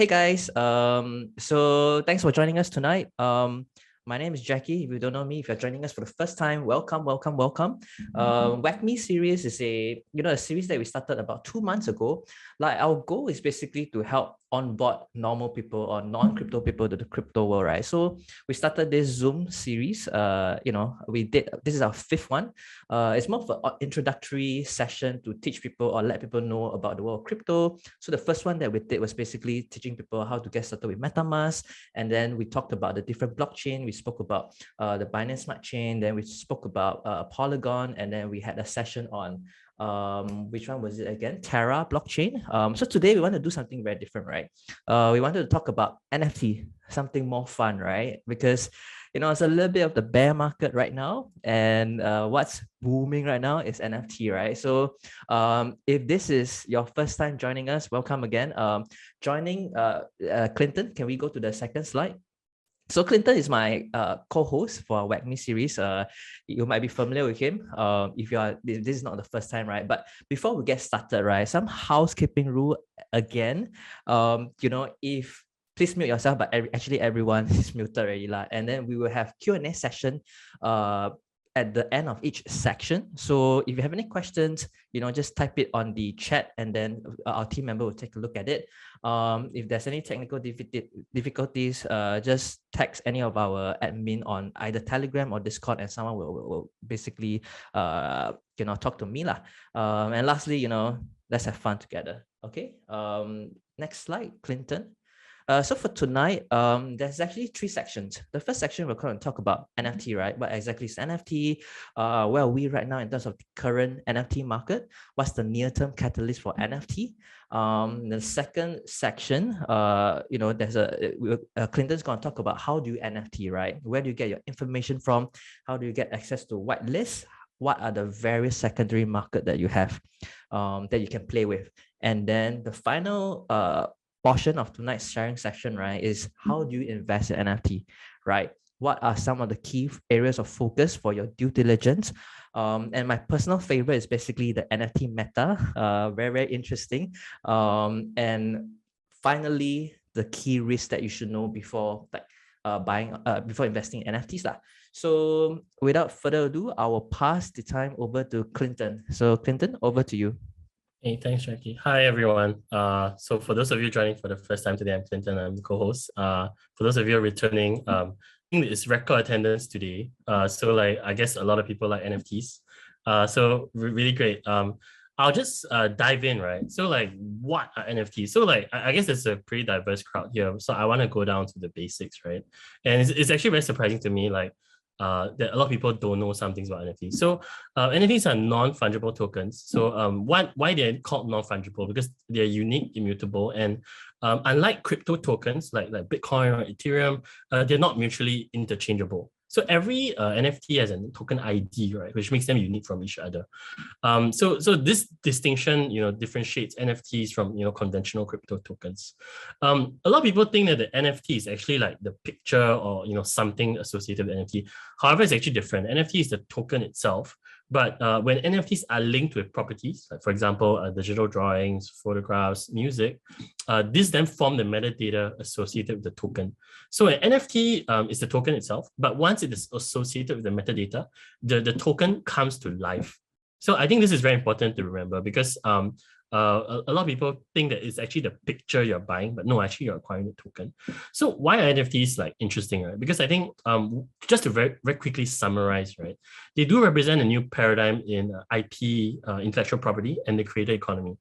Hey guys, so thanks for joining us tonight. My name is Jacky. If you don't know me, if you're joining us for the first time, welcome, welcome, welcome. WAGMI series is a series that we started about 2 months ago. Like our goal is basically to help onboard normal people or non-crypto people to the crypto world, right? So we started this Zoom series. This is our fifth one. It's more of an introductory session to teach people or let people know about the world of crypto. So the first one that we did was basically teaching people how to get started with MetaMask, and then we talked about the different blockchain. We spoke about the Binance Smart Chain. Then we spoke about Polygon, and then we had a session on which one was it again? Terra blockchain. So today we want to do something very different, right? We wanted to talk about NFT, something more fun, right? Because it's a little bit of the bear market right now, and what's booming right now is NFT, right? So if this is your first time joining us, welcome again. Joining Clinton, can we go to the second slide? So Clinton is my co-host for our WAGMI series. You might be familiar with him if you are. This is not the first time, right? But before we get started, right, some housekeeping rule again. If please mute yourself, but actually everyone is muted already, and then we will have Q&A session at the end of each section. So if you have any questions, just type it on the chat, and then our team member will take a look at it. If there's any technical difficulties, just text any of our admin on either Telegram or Discord, and someone will basically talk to me lah. And lastly, let's have fun together. Okay. Next slide, Clinton. So for tonight, there's actually 3 sections. The first section, we're going to talk about NFT, right? What exactly is NFT? Where are we right now in terms of the current NFT market? What's the near-term catalyst for NFT? The second section, there's Clinton's going to talk about how do you NFT, right? Where do you get your information from? How do you get access to whitelist? What are the various secondary market that you have that you can play with? And then the final portion of tonight's sharing session, right, is how do you invest in NFT, right? What are some of the key areas of focus for your due diligence? And my personal favorite is basically the NFT meta, very, very interesting. And finally, the key risks that you should know before before investing in NFTs lah. So without further ado, I will pass the time over to Clinton. So Clinton, over to you. Hey, thanks, Jacky. Hi, everyone. So for those of you joining for the first time today, I'm Clinton. I'm the co-host. For those of you returning, I think it's record attendance today. So I guess a lot of people like NFTs. So really great. I'll just dive in, right? So what are NFTs? So I guess there's a pretty diverse crowd here. So I want to go down to the basics, right? And it's actually very surprising to me, that a lot of people don't know some things about NFTs. So NFTs are non-fungible tokens. So why they're called non-fungible? Because they're unique, immutable, and unlike crypto tokens like Bitcoin or Ethereum, they're not mutually interchangeable. So every NFT has a token ID, right, which makes them unique from each other. So this distinction, differentiates NFTs from conventional crypto tokens. A lot of people think that the NFT is actually like the picture or something associated with NFT. However, it's actually different. NFT is the token itself. But when NFTs are linked with properties, like for example, digital drawings, photographs, music, these then form the metadata associated with the token. So an NFT is the token itself, but once it is associated with the metadata, the token comes to life. So I think this is very important to remember because a lot of people think that it's actually the picture you're buying, but no, actually you're acquiring the token. So why are NFTs interesting, right? Because I think just to very, very quickly summarize, right, they do represent a new paradigm in IP, intellectual property, and the creator economy.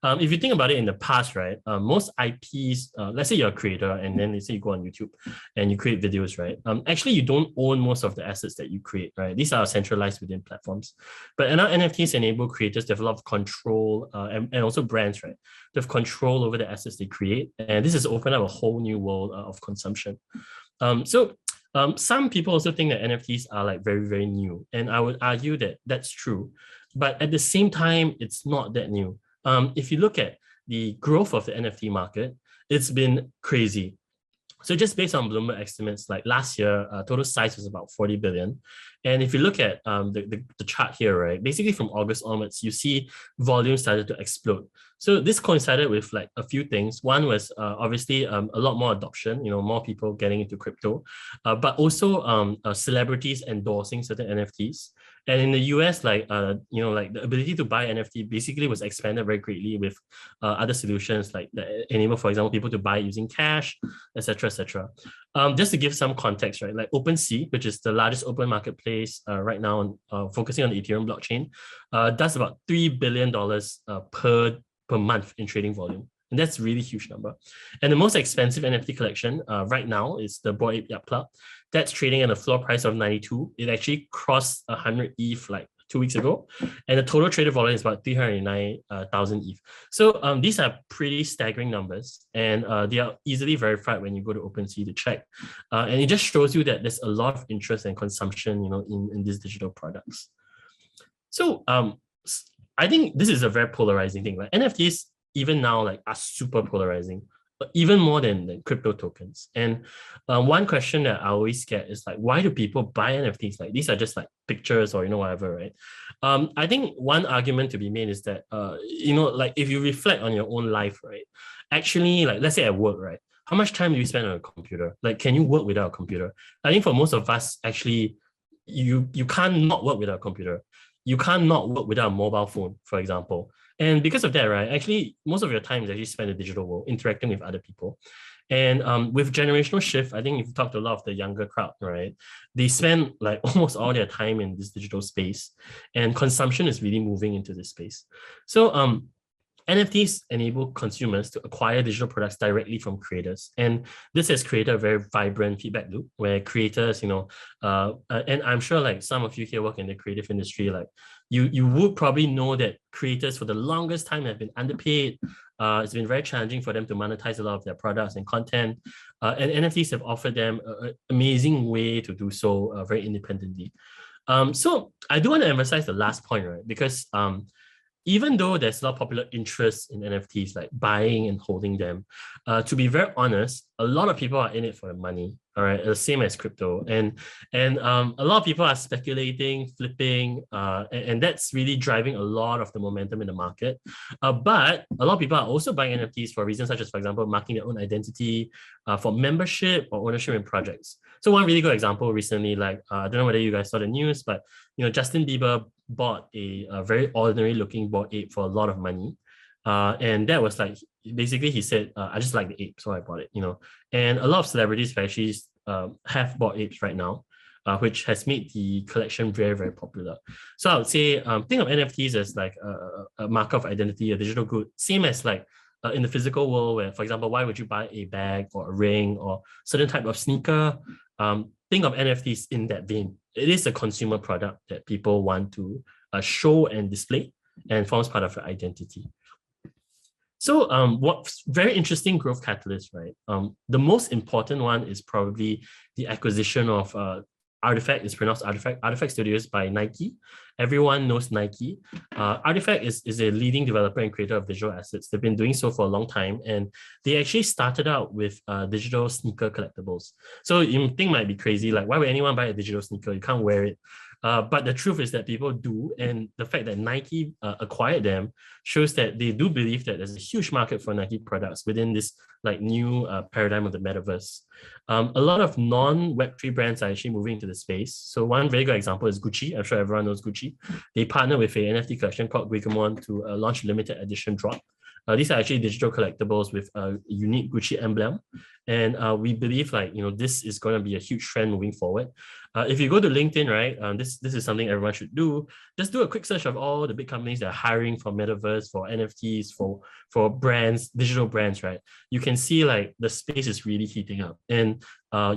If you think about it in the past, right, most IPs, let's say you're a creator and then let's say you go on YouTube and you create videos, right? Actually, you don't own most of the assets that you create, right? These are centralized within platforms. But now NFTs enable creators to have a lot of control and also brands, right? To have control over the assets they create. And this has opened up a whole new world of consumption. Some people also think that NFTs are very, very new. And I would argue that that's true. But at the same time, it's not that new. If you look at the growth of the NFT market, it's been crazy. So just based on Bloomberg estimates, like last year, total size was about 40 billion. And if you look at the chart here, right, basically from August onwards, you see volume started to explode. So this coincided with like a few things. One was obviously a lot more adoption, more people getting into crypto, but also celebrities endorsing certain NFTs. And in the US, like the ability to buy NFT basically was expanded very greatly with other solutions like that enable, for example, people to buy using cash, etc., etc. Just to give some context, right? Like OpenSea, which is the largest open marketplace right now, focusing on the Ethereum blockchain, does about $3 billion per month in trading volume. And that's a really huge number. And the most expensive NFT collection right now is the Bored Ape Yacht Club. That's trading at a floor price of 92. It actually crossed 100 ETH like 2 weeks ago. And the total traded volume is about 309,000 ETH. So these are pretty staggering numbers. And they are easily verified when you go to OpenSea to check. And it just shows you that there's a lot of interest and consumption, in these digital products. So I think this is a very polarizing thing. Like NFTs, even now, like are super polarizing, but even more than crypto tokens. And one question that I always get is like, why do people buy NFTs? Like these are just like pictures or whatever, right? I think one argument to be made is that like if you reflect on your own life, right? Actually, like let's say at work, right? How much time do you spend on a computer? Like, can you work without a computer? I think for most of us, actually, you can't not work without a computer. You can't not work without a mobile phone, for example. And because of that, right, actually, most of your time is actually spent in the digital world, interacting with other people. And with generational shift, I think if you talk to a lot of the younger crowd, right, they spend like almost all their time in this digital space, and consumption is really moving into this space. So NFTs enable consumers to acquire digital products directly from creators. And this has created a very vibrant feedback loop where creators, and I'm sure like some of you here work in the creative industry, like you would probably know that creators for the longest time have been underpaid. It's been very challenging for them to monetize a lot of their products and content. And NFTs have offered them an amazing way to do so very independently. So I do want to emphasize the last point, right? Because even though there's a lot of popular interest in NFTs, like buying and holding them, to be very honest, a lot of people are in it for the money. All right, the same as crypto, and a lot of people are speculating, flipping, and that's really driving a lot of the momentum in the market. But a lot of people are also buying NFTs for reasons such as, for example, marking their own identity, for membership or ownership in projects. So one really good example recently, like I don't know whether you guys saw the news, but Justin Bieber bought a very ordinary looking Bored Ape for a lot of money. And that was like, basically he said, I just like the ape, so I bought it, And a lot of celebrities actually have Bored Apes right now, which has made the collection very, very popular. So I would say, think of NFTs as like a marker of identity, a digital good, same as like in the physical world where, for example, why would you buy a bag or a ring or certain type of sneaker? Think of NFTs in that vein. It is a consumer product that people want to show and display and forms part of your identity. So what's very interesting growth catalyst, right? The most important one is probably the acquisition of Artifact. Is pronounced Artifact Studios by Nike. Everyone knows Nike. Artifact is a leading developer and creator of digital assets. They've been doing so for a long time, and they actually started out with digital sneaker collectibles. So you think might be crazy, like why would anyone buy a digital sneaker? You can't wear it. But the truth is that people do, and the fact that Nike acquired them shows that they do believe that there's a huge market for Nike products within this like new paradigm of the metaverse. A lot of non-Web3 brands are actually moving into the space. So one very good example is Gucci. I'm sure everyone knows Gucci. They partnered with a NFT collection called WAGMI to launch a limited edition drop. These are actually digital collectibles with a unique Gucci emblem. And we believe like, this is going to be a huge trend moving forward. If you go to LinkedIn, right, this is something everyone should do. Just do a quick search of all the big companies that are hiring for metaverse, for NFTs, for brands, digital brands, right? You can see like the space is really heating up. And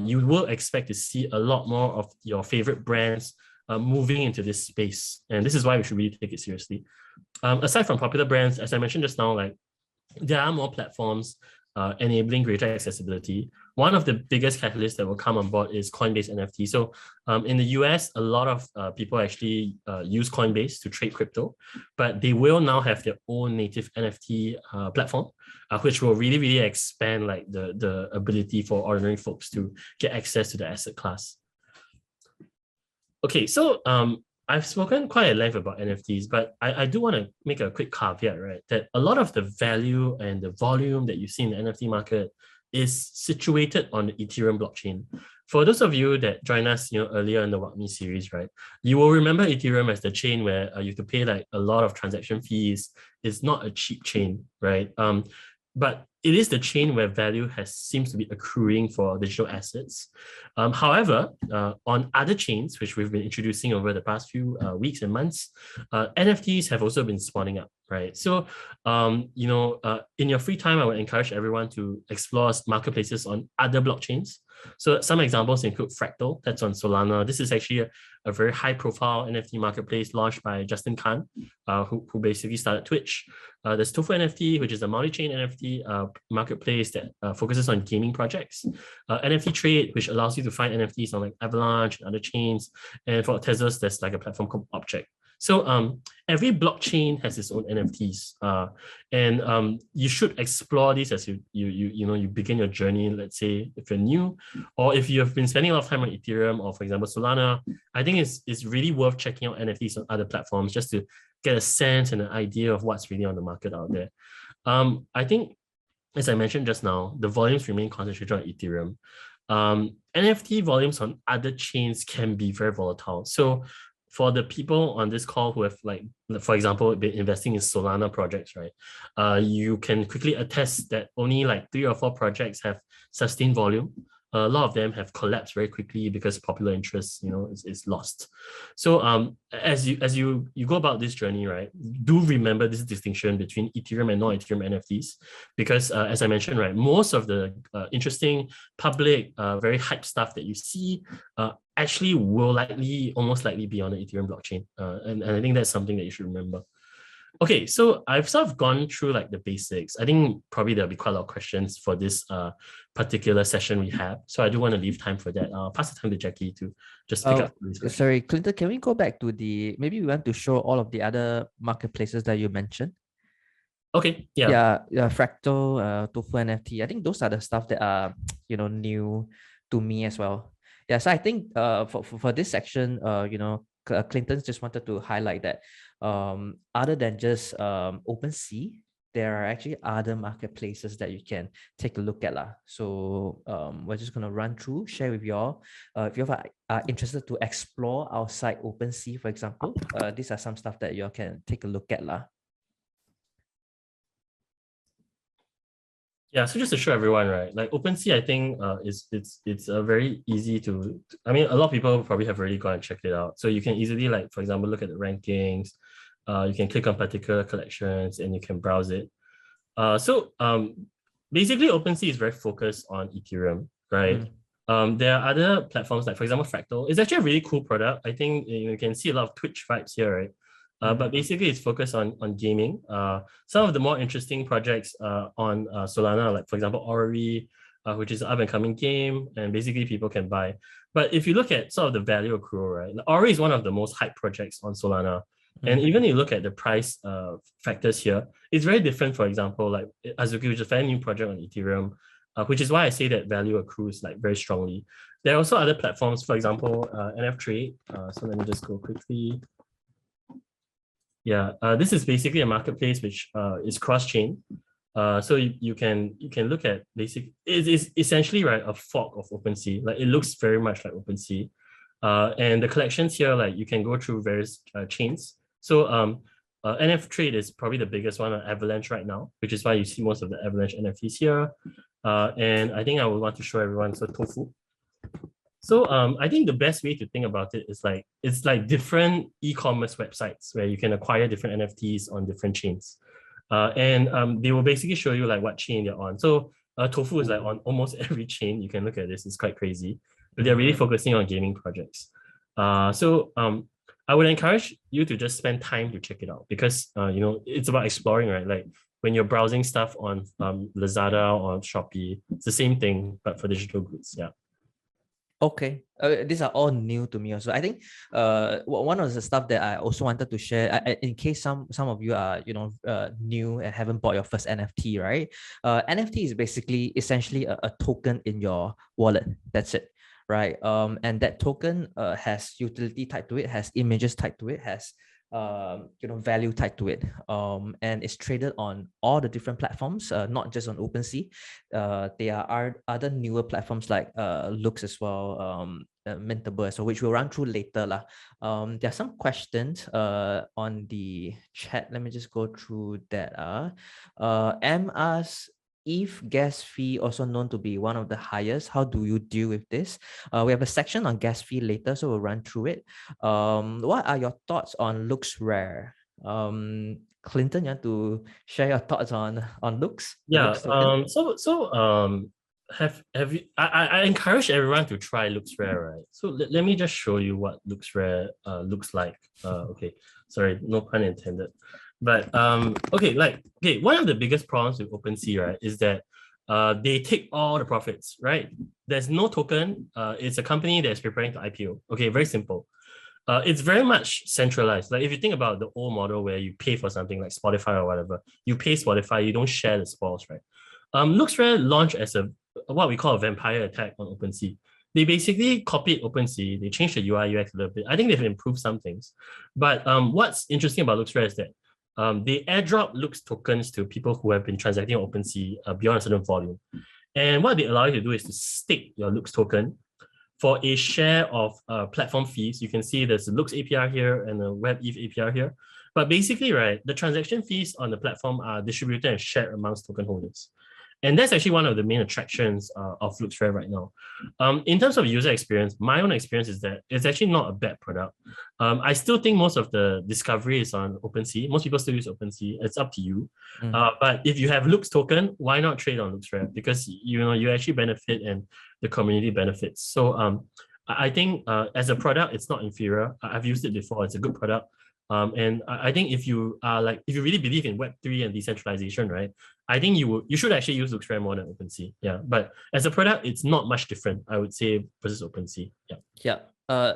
you will expect to see a lot more of your favorite brands moving into this space. And this is why we should really take it seriously. Aside from popular brands, as I mentioned just now, like there are more platforms enabling greater accessibility. One of the biggest catalysts that will come on board is Coinbase NFT. So in the US, a lot of people actually use Coinbase to trade crypto, but they will now have their own native NFT platform, which will really, really expand like the ability for ordinary folks to get access to the asset class. Okay, so I've spoken quite at length about NFTs, but I do want to make a quick caveat, right? That a lot of the value and the volume that you see in the NFT market is situated on the Ethereum blockchain. For those of you that joined us, earlier in the WAGMI series, right, you will remember Ethereum as the chain where you have to pay like a lot of transaction fees. It's not a cheap chain, right? But it is the chain where value seems to be accruing for digital assets. However, on other chains, which we've been introducing over the past few weeks and months, NFTs have also been spawning up, right? So, in your free time, I would encourage everyone to explore marketplaces on other blockchains. So some examples include Fractal, that's on Solana. This is actually a very high-profile NFT marketplace launched by Justin Khan, who basically started Twitch. There's Tofu NFT, which is a multi-chain NFT marketplace that focuses on gaming projects. NFT Trade, which allows you to find NFTs on like Avalanche and other chains. And for Tezos, there's like a platform called Object. So every blockchain has its own NFTs, and you should explore these as you begin your journey. Let's say if you're new, or if you have been spending a lot of time on Ethereum or, for example, Solana, I think it's really worth checking out NFTs on other platforms just to get a sense and an idea of what's really on the market out there. I think, as I mentioned just now, the volumes remain concentrated on Ethereum. NFT volumes on other chains can be very volatile. So for the people on this call who have, like, for example, been investing in Solana projects, right? You can quickly attest that only like 3 or 4 projects have sustained volume. A lot of them have collapsed very quickly because popular interest, is lost. So as you go about this journey, right, do remember this distinction between Ethereum and non-Ethereum NFTs, because as I mentioned, right, most of the interesting public, very hype stuff that you see actually will almost likely be on the Ethereum blockchain, and I think that's something that you should remember. Okay, so I've sort of gone through like the basics. I think probably there'll be quite a lot of questions for this particular session we have. So I do want to leave time for that. I'll pass the time to Jacky to just pick up these questions. Sorry, Clinton, can we go back to maybe we want to show all of the other marketplaces that you mentioned? Okay, yeah. Yeah, Fractal, Tofu NFT. I think those are the stuff that are, new to me as well. Yeah, so I think for this section, Clinton just wanted to highlight that other than just OpenSea, there are actually other marketplaces that you can take a look at. So we're just going to run through, share with you all. If you are interested to explore outside OpenSea, for example, these are some stuff that you all can take a look at. Yeah, so just to show everyone, right, like OpenSea, I think it's very easy to, I mean, a lot of people probably have already gone and checked it out. So you can easily, like, for example, look at the rankings. You can click on particular collections and you can browse it. Basically, OpenSea is very focused on Ethereum, right? There are other platforms, like, for example, Fractal. It's actually a really cool product. I think you can see a lot of Twitch vibes here, right? But basically, it's focused on gaming. Some of the more interesting projects on Solana, like, for example, Ori, which is an up-and-coming game, and basically people can buy. But if you look at sort of the value accrual, right, Ori is one of the most hyped projects on Solana. And even if you look at the price factors here, it's very different. For example, like Azuki, which is a fairly new project on Ethereum, which is why I say that value accrues like very strongly. There are also other platforms, for example, NF Trade. So let me just go quickly. Yeah, this is basically a marketplace which is cross-chain. So you can look at it is essentially, right, a fork of OpenSea. Like, it looks very much like OpenSea. And the collections here, like, you can go through various chains. So NF Trade is probably the biggest one on Avalanche right now, which is why you see most of the Avalanche NFTs here. And I think I would want to show everyone Tofu. So I think the best way to think about it is like, it's like different e-commerce websites where you can acquire different NFTs on different chains. And they will basically show you like what chain you're on. So Tofu is like on almost every chain. You can look at this, it's quite crazy. But they're really focusing on gaming projects. I would encourage you to just spend time to check it out, because it's about exploring, right? Like, when you're browsing stuff on Lazada or Shopee. It's the same thing, but for digital goods. Yeah. Okay, these are all new to me also. I think one of the stuff that I also wanted to share, in case some of you are new and haven't bought your first NFT, right? NFT is basically essentially a token in your wallet. That's it, right? And that token has utility tied to it, has images tied to it, has value tied to it, and it's traded on all the different platforms, not just on OpenSea. There are other newer platforms like Looks as well, Mintable, so which we'll run through later lah. There are some questions on the chat. Let me just go through that. M asks, if gas fee, also known to be one of the highest, how do you deal with this? We have a section on gas fee later, so we'll run through it. What are your thoughts on LooksRare? Clinton, you want to share your thoughts on Looks? Yeah. Looks token? Have you? I encourage everyone to try LooksRare, right? So let me just show you what LooksRare looks like. Okay, sorry, no pun intended. But one of the biggest problems with OpenSea, right, is that they take all the profits, right? There's no token. It's a company that's preparing to IPO. Okay, very simple. It's very much centralized. Like if you think about the old model where you pay for something like Spotify or whatever, you pay Spotify, you don't share the spoils, right? LooksRare launched as what we call a vampire attack on OpenSea. They basically copied OpenSea. They changed the UI UX a little bit. I think they've improved some things. But what's interesting about LooksRare is that they airdrop Looks tokens to people who have been transacting on OpenSea beyond a certain volume. And what they allow you to do is to stake your Looks token for a share of platform fees. You can see there's a Looks APR here and a WebEth APR here. But basically, right, the transaction fees on the platform are distributed and shared amongst token holders. And that's actually one of the main attractions of LooksRare right now. In terms of user experience, my own experience is that it's actually not a bad product. I still think most of the discovery is on OpenSea. Most people still use OpenSea. It's up to you. But if you have Looks token, why not trade on LooksRare? Because you actually benefit and the community benefits. So I think as a product, it's not inferior. I've used it before. It's a good product. And I think if you really believe in Web3 and decentralization, right, I think you should actually use LooksRare more than OpenSea. Yeah, but as a product, it's not much different, I would say, versus OpenSea. Yeah. Yeah.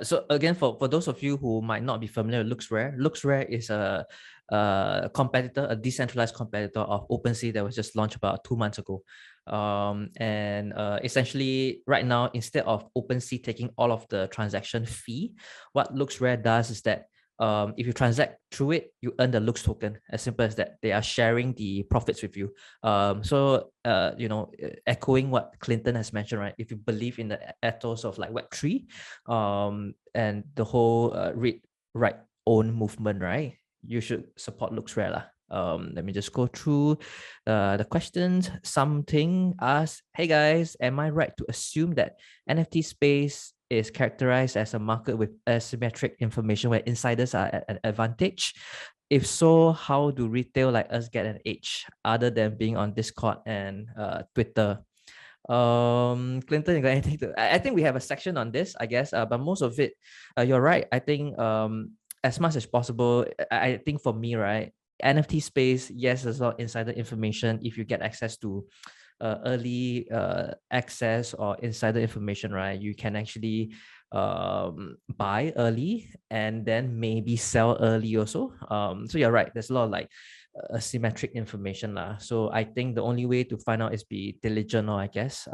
So again, for those of you who might not be familiar with LooksRare is a competitor, a decentralized competitor of OpenSea that was just launched about 2 months ago. And essentially, right now, instead of OpenSea taking all of the transaction fee, what LooksRare does is that if you transact through it, you earn the Looks token. As simple as that. They are sharing the profits with you. Echoing what Clinton has mentioned, right? If you believe in the ethos of like Web3, and the whole read, write, own movement, right? You should support LooksRare lah. Let me just go through the questions. Something asks, hey guys, am I right to assume that NFT space is characterized as a market with asymmetric information where insiders are at an advantage? If so, how do retail like us get an edge other than being on Discord and Twitter? Clinton, you got anything to? I think we have a section on this, I guess, but most of it, you're right. I think as much as possible, I think for me, right, NFT space, yes, there's a lot of insider information. If you get access to early access or insider information, right, you can actually buy early and then maybe sell early also. So you're right, there's a lot of like asymmetric information lah. So I think the only way to find out is be diligent, or I guess,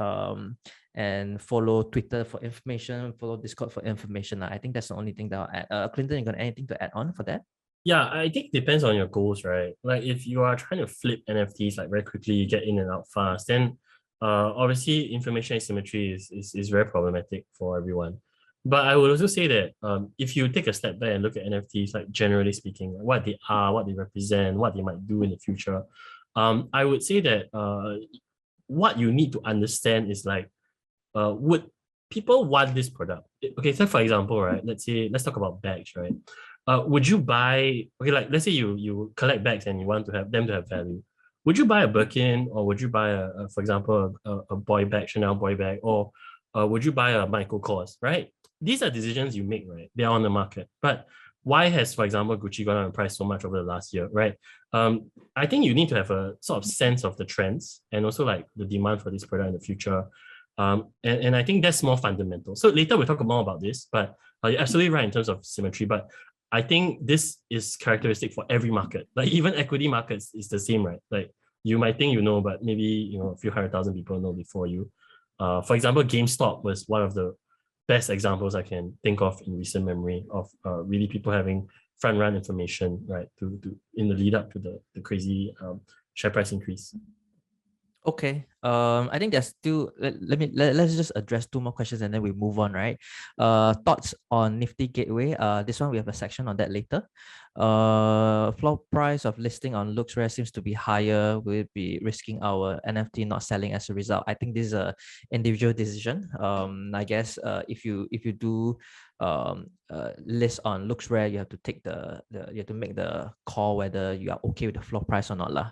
and follow Twitter for information, follow Discord for information. I think that's the only thing that I'll add. Clinton, you got anything to add on for that? Yeah, I think it depends on your goals, right? Like if you are trying to flip NFTs like very quickly, you get in and out fast, then obviously information asymmetry is very problematic for everyone. But I would also say that if you take a step back and look at NFTs, like generally speaking, what they are, what they represent, what they might do in the future, I would say that what you need to understand is like, would people want this product? Okay, so for example, right, let's talk about bags, right? Would you buy, okay, like let's say you collect bags and you want to have them to have value. Would you buy a Birkin, or would you buy for example, a boy bag, Chanel boy bag, or would you buy a Michael Kors, right? These are decisions you make, right? They are on the market. But why has, for example, Gucci gone up in price so much over the last year, right? I think you need to have a sort of sense of the trends and also like the demand for this product in the future. And I think that's more fundamental. So later we'll talk more about this, but you're absolutely right in terms of symmetry. But I think this is characteristic for every market. Like even equity markets is the same, right? Like you might think you know, but maybe a few 100,000 people know before you. For example, GameStop was one of the best examples I can think of in recent memory of really people having front run information, right, to in the lead up to the crazy share price increase. Okay. I think there's still let's just address two more questions and then we move on, right? Thoughts on Nifty Gateway. This one we have a section on that later. Floor price of listing on LooksRare seems to be higher. We'll be risking our NFT not selling as a result. I think this is a individual decision. I guess if you do list on LooksRare, you have to take you have to make the call whether you are okay with the floor price or not lah.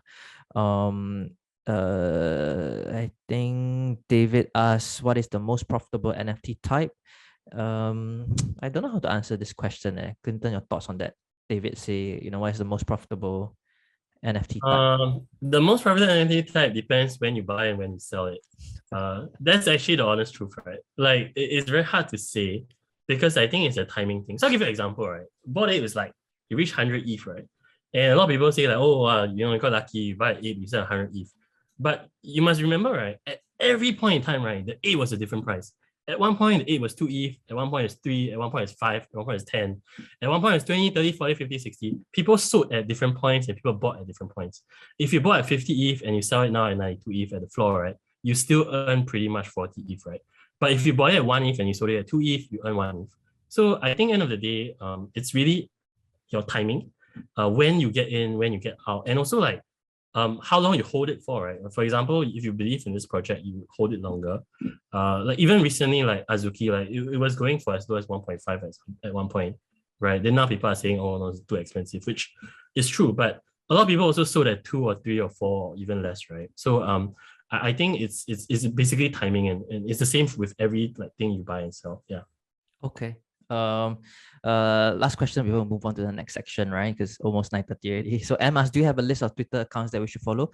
I think David asks, what is the most profitable NFT type? I don't know how to answer this question. Clinton, your thoughts on that? David say, what is the most profitable NFT type? The most profitable NFT type depends when you buy and when you sell it. That's actually the honest truth, right? Like it's very hard to say because I think it's a timing thing. So I'll give you an example, right? Bored Ape is like you reach 100 ETH, right? And a lot of people say like, oh, you got lucky, you buy 8, you sell 100 ETH. But you must remember, right, at every point in time, right, the 8 was a different price. At one point, the 8 was 2 ETH, at one point it's 3, at one point it's 5, at one point it's 10, at one point it's 20, 30, 40, 50, 60. People sold at different points and people bought at different points. If you bought at 50 ETH and you sell it now at 92 ETH at the floor, right, you still earn pretty much 40 ETH, right? But if you bought it at 1 ETH and you sold it at 2 ETH, you earn 1 ETH. So I think end of the day, it's really your timing, when you get in, when you get out, and also like how long you hold it for, right? For example, if you believe in this project, you hold it longer. Like even recently, like Azuki, like it was going for as low as 1.5 at one point, right? Then now people are saying, oh no, it's too expensive, which is true. But a lot of people also sold at 2 or 3 or 4 or even less, right? So I think it's basically timing and it's the same with every like thing you buy and sell. Yeah. Okay. Last question before we move on to the next section, right? Because almost 9:30 already. So Emma, do you have a list of Twitter accounts that we should follow?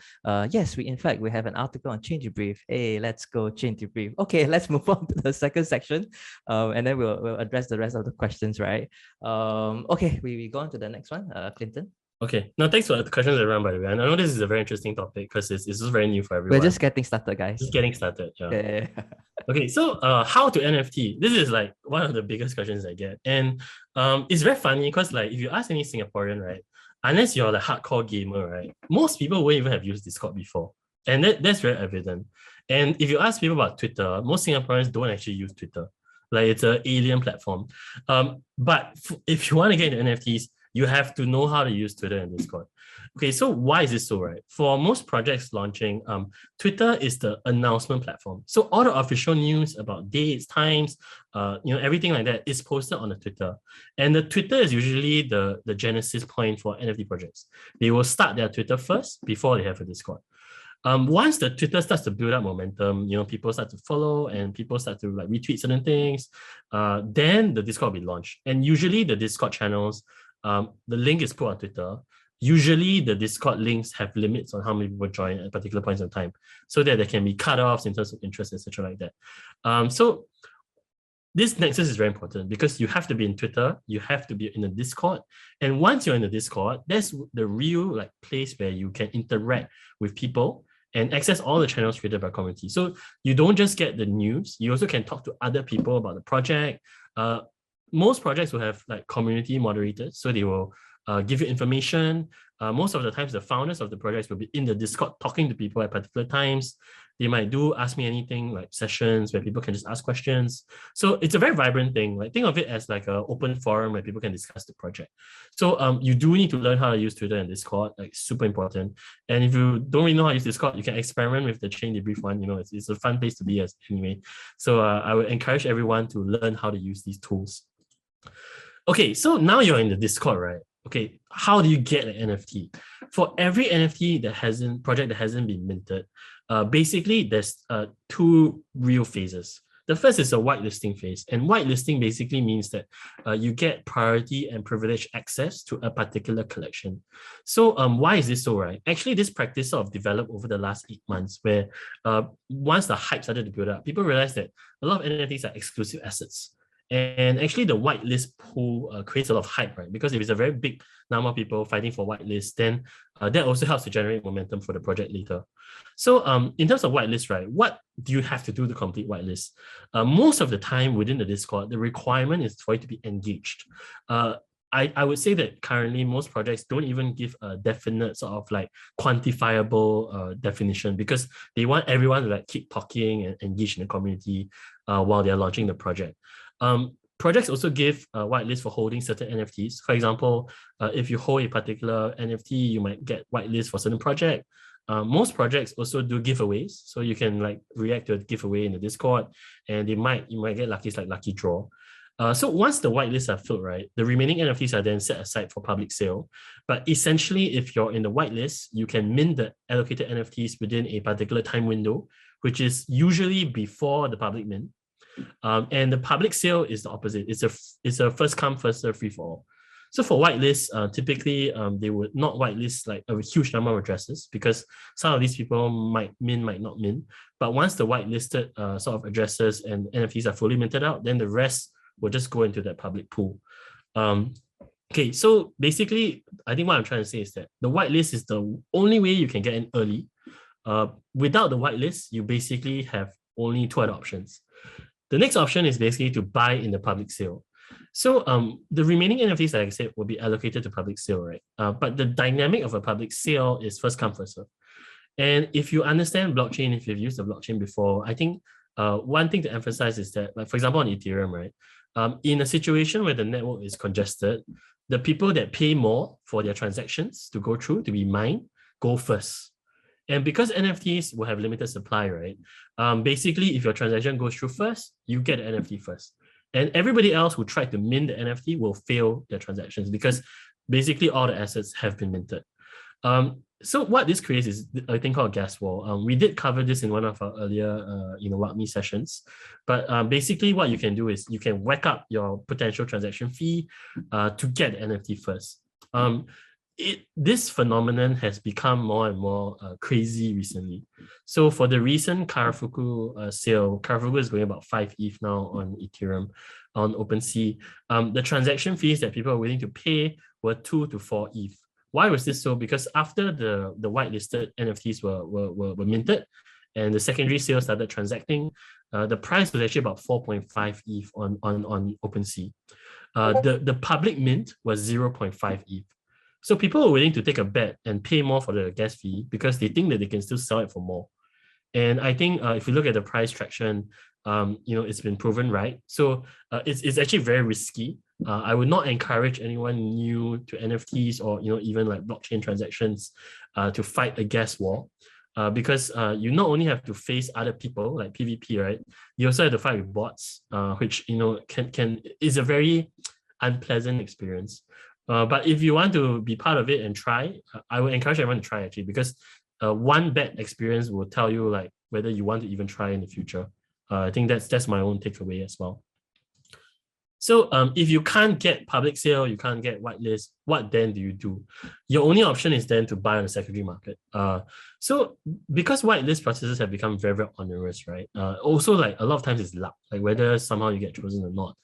Yes, we have an article on Change Debrief. Hey, let's go Change Debrief. Okay, let's move on to the second section. And then we'll address the rest of the questions, right? Okay, we go on to the next one. Clinton. Okay. No, thanks for the questions around, by the way. And I know this is a very interesting topic because it's just very new for everyone. We're just getting started, guys. Just getting started. Yeah. Okay, so how to NFT? This is like one of the biggest questions I get. And it's very funny because like if you ask any Singaporean, right, unless you're the hardcore gamer, right, most people won't even have used Discord before. And that's very evident. And if you ask people about Twitter, most Singaporeans don't actually use Twitter. Like it's an alien platform. But if you want to get into NFTs, you have to know how to use Twitter and Discord. Okay, so why is this so, right? For most projects launching, Twitter is the announcement platform. So all the official news about dates, times, everything like that is posted on the Twitter. And the Twitter is usually the genesis point for NFT projects. They will start their Twitter first before they have a Discord. Once the Twitter starts to build up momentum, people start to follow and people start to like retweet certain things, then the Discord will be launched. And usually the Discord channels, the link is put on Twitter. Usually the Discord links have limits on how many people join at particular points in time so that there can be cutoffs in terms of interest, etc. like that. So this nexus is very important because you have to be in Twitter, you have to be in the Discord. And once you're in the Discord, that's the real like place where you can interact with people and access all the channels created by community. So you don't just get the news, you also can talk to other people about the project. Most projects will have like community moderators, so they will give you information. Most of the times, the founders of the projects will be in the Discord talking to people at particular times. They might do Ask Me Anything like sessions where people can just ask questions. So it's a very vibrant thing. Like think of it as like an open forum where people can discuss the project. So you do need to learn how to use Twitter and Discord, like super important. And if you don't really know how to use Discord, you can experiment with the Chain Debrief one. It's a fun place to be as anyway. So I would encourage everyone to learn how to use these tools. Okay, so now you're in the Discord, right? Okay, how do you get an NFT? For every NFT project that hasn't been minted, basically there's 2 real phases. The first is a whitelisting phase. And whitelisting basically means that you get priority and privileged access to a particular collection. So why is this so, right? Actually, this practice sort of developed over the last 8 months, where once the hype started to build up, people realized that a lot of NFTs are exclusive assets. And actually, the whitelist pool creates a lot of hype, right? Because if it's a very big number of people fighting for whitelist, then that also helps to generate momentum for the project later. So in terms of whitelist, right, what do you have to do to complete whitelist? Most of the time within the Discord, the requirement is for you to be engaged. I would say that currently most projects don't even give a definite sort of like quantifiable definition, because they want everyone to like keep talking and engage in the community while they're launching the project. Projects also give a whitelist for holding certain NFTs. For example, if you hold a particular NFT, you might get whitelist for certain project. Most projects also do giveaways, so you can like react to a giveaway in the Discord, and you might get luckies like lucky draw. So once the whitelists are filled, right, the remaining NFTs are then set aside for public sale. But essentially, if you're in the whitelist, you can mint the allocated NFTs within a particular time window, which is usually before the public mint. And the public sale is the opposite. It's a first come, first serve, free for all. So for whitelists, typically they would not whitelist like a huge number of addresses, because some of these people might mint, might not mint. But once the whitelisted sort of addresses and NFTs are fully minted out, then the rest will just go into that public pool. Okay, so basically, I think what I'm trying to say is that the whitelist is the only way you can get in early. Without the whitelist, you basically have only two other options. The next option is basically to buy in the public sale. So the remaining NFTs, like I said, will be allocated to public sale, right? But the dynamic of a public sale is first come, first serve. And if you understand blockchain, if you've used the blockchain before, I think one thing to emphasize is that, like for example, on Ethereum, right? In a situation where the network is congested, the people that pay more for their transactions to go through, to be mined, go first. And because NFTs will have limited supply, right? Basically, if your transaction goes through first, you get the NFT first. And everybody else who tried to mint the NFT will fail their transactions, because basically all the assets have been minted. So what this creates is a thing called gas wall. We did cover this in one of our earlier WAGMI sessions, but basically what you can do is you can whack up your potential transaction fee to get the NFT first. This phenomenon has become more and more crazy recently. So for the recent Karafuku sale, Karafuku is going about 5 ETH now on Ethereum, on OpenSea. The transaction fees that people are willing to pay were 2 to 4 ETH. Why was this so? Because after the whitelisted NFTs were minted and the secondary sales started transacting, the price was actually about 4.5 ETH on OpenSea. The public mint was 0.5 ETH. So people are willing to take a bet and pay more for the gas fee because they think that they can still sell it for more. And I think if you look at the price traction, it's been proven right. So it's actually very risky. I would not encourage anyone new to NFTs or even like blockchain transactions to fight a gas war, because you not only have to face other people like PvP, right? You also have to fight with bots, which is a very unpleasant experience. But if you want to be part of it and try, I would encourage everyone to try actually, because one bad experience will tell you like whether you want to even try in the future. I think that's my own takeaway as well. So if you can't get public sale, you can't get whitelist, what then do you do? Your only option is then to buy on the secondary market. So because whitelist processes have become very, very onerous, right? Also, like a lot of times it's luck, like whether somehow you get chosen or not.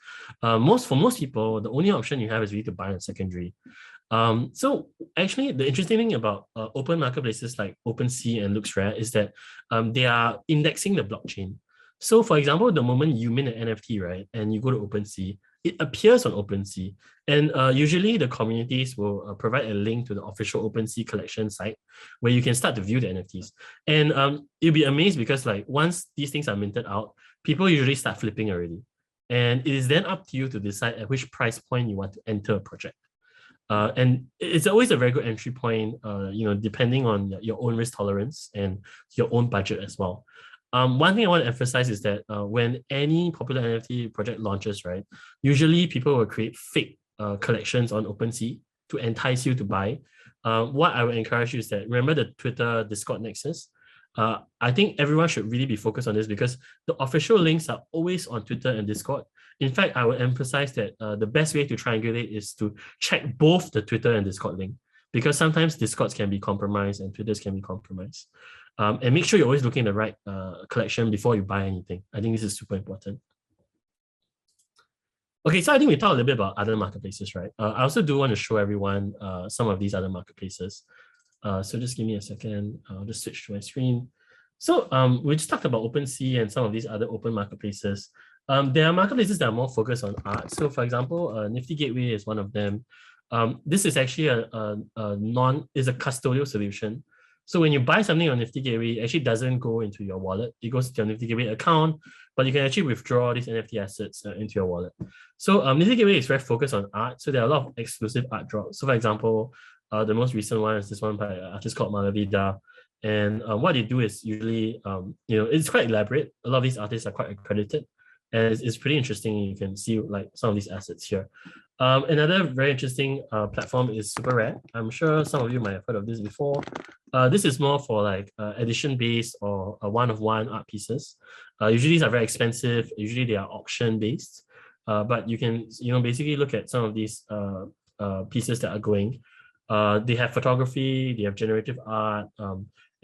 For most people, the only option you have is really to buy on secondary. So actually, the interesting thing about open marketplaces like OpenSea and LooksRare is that they are indexing the blockchain. So for example, the moment you mint an NFT, right, and you go to OpenSea, it appears on OpenSea. And usually the communities will provide a link to the official OpenSea collection site where you can start to view the NFTs. And you'll be amazed because like once these things are minted out, people usually start flipping already. And it is then up to you to decide at which price point you want to enter a project. And it's always a very good entry point, depending on your own risk tolerance and your own budget as well. One thing I want to emphasize is that when any popular NFT project launches, right, usually people will create fake collections on OpenSea to entice you to buy. What I would encourage you is that remember the Twitter Discord nexus. I think everyone should really be focused on this because the official links are always on Twitter and Discord. In fact, I would emphasize that the best way to triangulate is to check both the Twitter and Discord link, because sometimes Discords can be compromised and Twitters can be compromised. And make sure you're always looking at the right collection before you buy anything. I think this is super important. Okay, so I think we talked a little bit about other marketplaces, right? I also do want to show everyone some of these other marketplaces. So just give me a second. I'll just switch to my screen. So we just talked about OpenSea and some of these other open marketplaces. There are marketplaces that are more focused on art. So for example, Nifty Gateway is one of them. This is actually a custodial solution. So when you buy something on Nifty Gateway, it actually doesn't go into your wallet. It goes to your Nifty Gateway account, but you can actually withdraw these NFT assets into your wallet. So Nifty Gateway is very focused on art. So there are a lot of exclusive art drops. So for example, the most recent one is this one by an artist called Malavida. And what they do is usually, it's quite elaborate. A lot of these artists are quite accredited. And it's pretty interesting. You can see like some of these assets here. Another very interesting platform is SuperRare. I'm sure some of you might have heard of this before. This is more for like edition-based or one-of-one art pieces. Usually these are very expensive. Usually they are auction-based. But you can basically look at some of these pieces that are going. They have photography, they have generative art.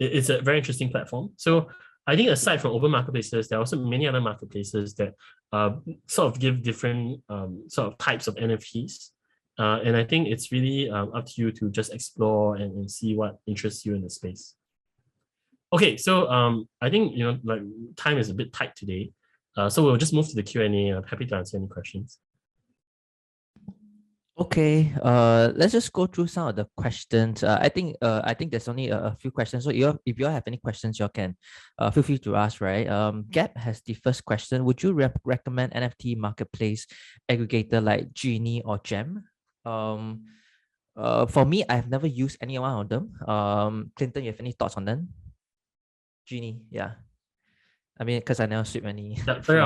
It's a very interesting platform. So I think aside from open marketplaces, there are also many other marketplaces that sort of give different sort of types of NFTs. And I think it's really up to you to just explore and see what interests you in the space. Okay, so I think, like time is a bit tight today. So we'll just move to the Q&A. I'm happy to answer any questions. Okay, let's just go through some of the questions. I think there's only a few questions. So if you all have any questions, you can feel free to ask, right? Gap has the first question. Would you recommend NFT marketplace aggregator like Genie or Gem? For me, I've never used any one of them. Clinton, you have any thoughts on them? Genie, yeah. I mean, because I never sweep any. Yeah, sorry,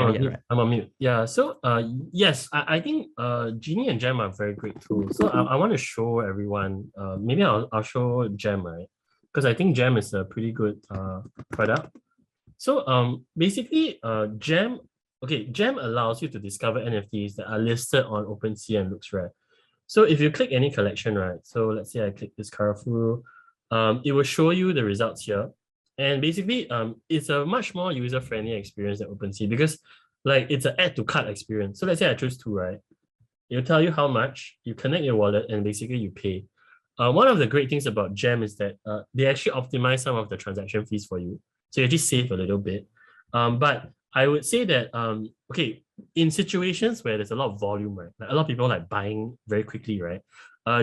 I'm on mute. Yeah, so yes, I think Genie and Gem are very great tools. So I want to show everyone, maybe I'll show Gem, right? Because I think Gem is a pretty good product. So basically Gem allows you to discover NFTs that are listed on OpenSea and LooksRare. So if you click any collection, right? So let's say I click this Carrefour, it will show you the results here. And basically, it's a much more user-friendly experience than OpenSea because like it's an add to cart experience. So let's say I choose 2, right? It'll tell you how much, you connect your wallet, and basically you pay. One of the great things about Gem is that they actually optimize some of the transaction fees for you. So you actually save a little bit. But I would say that, in situations where there's a lot of volume, right? Like a lot of people like buying very quickly, right?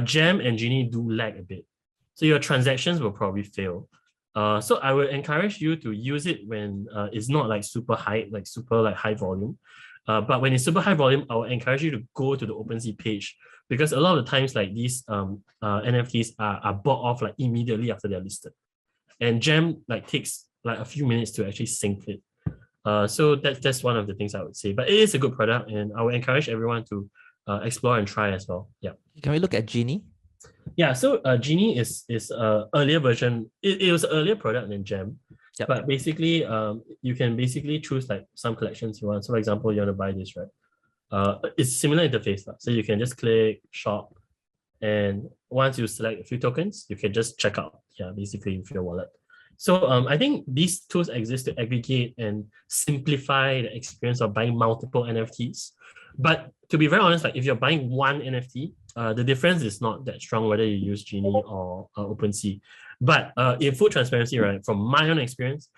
Gem and Genie do lag a bit. So your transactions will probably fail. So I would encourage you to use it when it's not like super high volume. But when it's super high volume, I would encourage you to go to the OpenSea page because a lot of the times like these NFTs are bought off like immediately after they're listed. And Gem like takes like a few minutes to actually sync it. So that's one of the things I would say. But it is a good product and I would encourage everyone to explore and try as well. Yeah. Can we look at Genie? Yeah, so Genie is earlier version. It was an earlier product than Gem. Yep. But basically, you can basically choose like some collections you want. So for example, you want to buy this, right? It's similar interface. So you can just click shop. And once you select a few tokens, you can just check out, basically with your wallet. So I think these tools exist to aggregate and simplify the experience of buying multiple NFTs. But to be very honest, like if you're buying one NFT, the difference is not that strong whether you use Genie or OpenSea. But in full transparency, right, from my own experience,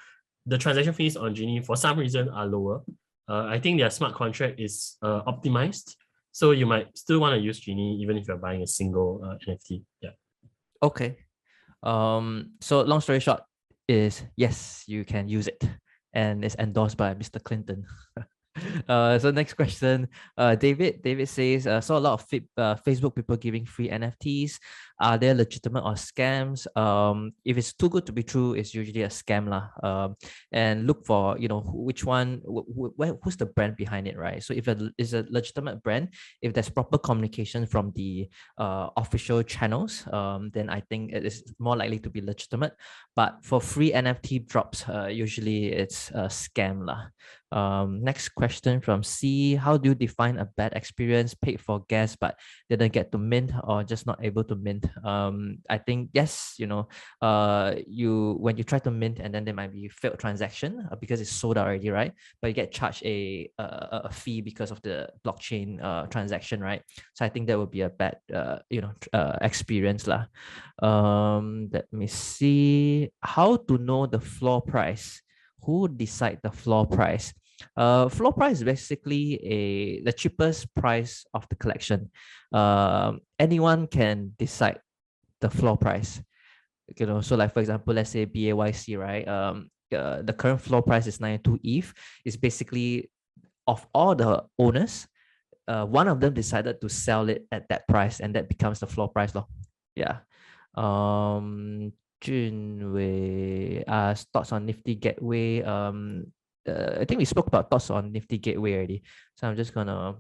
the transaction fees on Genie for some reason are lower. I think their smart contract is optimized. So you might still want to use Genie even if you're buying a single NFT. Yeah. Okay. So long story short is yes, you can use it. And it's endorsed by Mr. Clinton. So next question, David says, saw a lot of Facebook people giving free NFTs. Are they legitimate or scams? If it's too good to be true, it's usually a scam lah. And look for which one, who's the brand behind it, right? So if it is a legitimate brand, if there's proper communication from the official channels, then I think it is more likely to be legitimate. But for free NFT drops, usually it's a scam lah. Next question from C. How do you define a bad experience? Paid for gas but didn't get to mint, or just not able to mint? I think yes, when you try to mint and then there might be failed transaction because it's sold out already, right? But you get charged a fee because of the blockchain transaction, right? So I think that would be a bad experience lah. Let me see. How to know the floor price? Who decide the floor price? Floor price is basically the cheapest price of the collection. Anyone can decide the floor price. So like for example, let's say BAYC, right? The current floor price is 92 ETH. It's basically of all the owners, one of them decided to sell it at that price, and that becomes the floor price, lor. Yeah. Junwei asks thoughts on Nifty Gateway. I think we spoke about thoughts on Nifty Gateway already. So I'm just gonna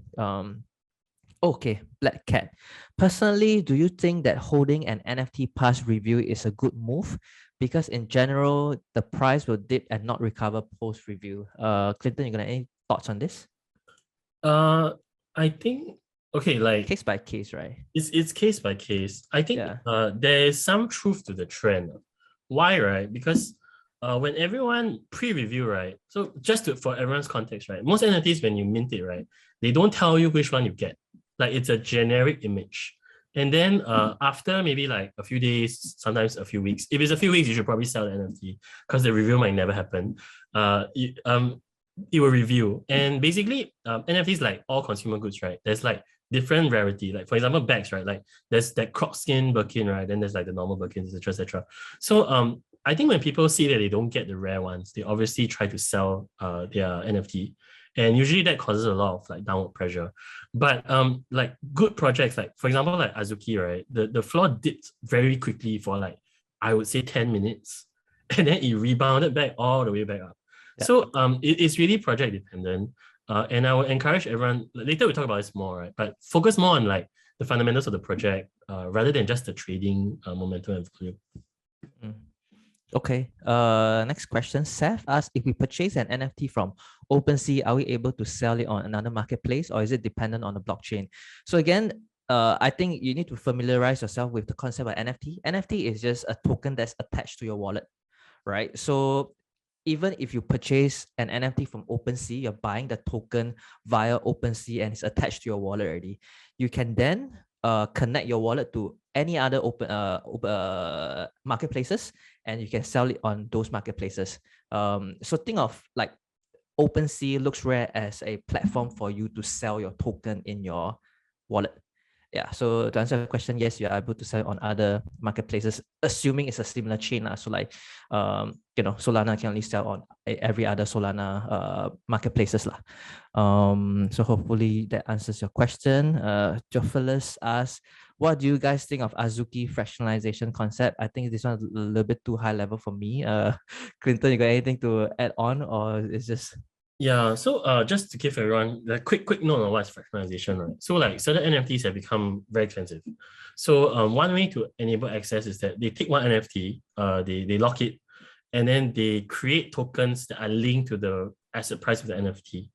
okay, Black Cat. Personally, do you think that holding an NFT past review is a good move? Because in general, the price will dip and not recover post review. Clinton, you got any thoughts on this? I think okay, like case by case, right? It's case by case. I think there is some truth to the trend. Why, right? Because when everyone pre-review, right? So just for everyone's context, right? Most NFTs, when you mint it, right, they don't tell you which one you get. Like it's a generic image. And then after maybe like a few days, sometimes a few weeks, if it's a few weeks, you should probably sell the NFT because the review might never happen. It will review. And basically, NFTs like all consumer goods, right? There's like different rarity. Like for example, bags, right? Like there's that crop skin Birkin, right? Then there's like the normal Birkin, etc., etc. So I think when people see that they don't get the rare ones, they obviously try to sell their NFT. And usually that causes a lot of like downward pressure. But like good projects, like for example, like Azuki, right? The floor dipped very quickly for like, I would say 10 minutes. And then it rebounded back all the way back up. Yeah. So it's really project dependent. And I would encourage everyone, later we talk about this more, right? But focus more on like the fundamentals of the project rather than just the trading momentum and volume. Okay. Next question. Seth asks, if we purchase an NFT from OpenSea, are we able to sell it on another marketplace, or is it dependent on the blockchain? So again, I think you need to familiarize yourself with the concept of NFT. NFT is just a token that's attached to your wallet, right? So even if you purchase an NFT from OpenSea, you're buying the token via OpenSea and it's attached to your wallet already. You can then connect your wallet to any other open marketplaces, and you can sell it on those marketplaces. So think of like OpenSea, LooksRare as a platform for you to sell your token in your wallet. Yeah, so to answer the question, yes, you're able to sell it on other marketplaces, assuming it's a similar chain. So like, Solana can only sell on every other Solana marketplaces. So hopefully that answers your question. Jophilus asks, what do you guys think of Azuki fractionalization concept? I think this one's a little bit too high level for me. Clinton, you got anything to add on, or is just... Yeah, so just to give everyone a quick note on what's fractionalization, right? So like certain NFTs have become very expensive. So one way to enable access is that they take one NFT, they lock it, and then they create tokens that are linked to the asset price of the NFT.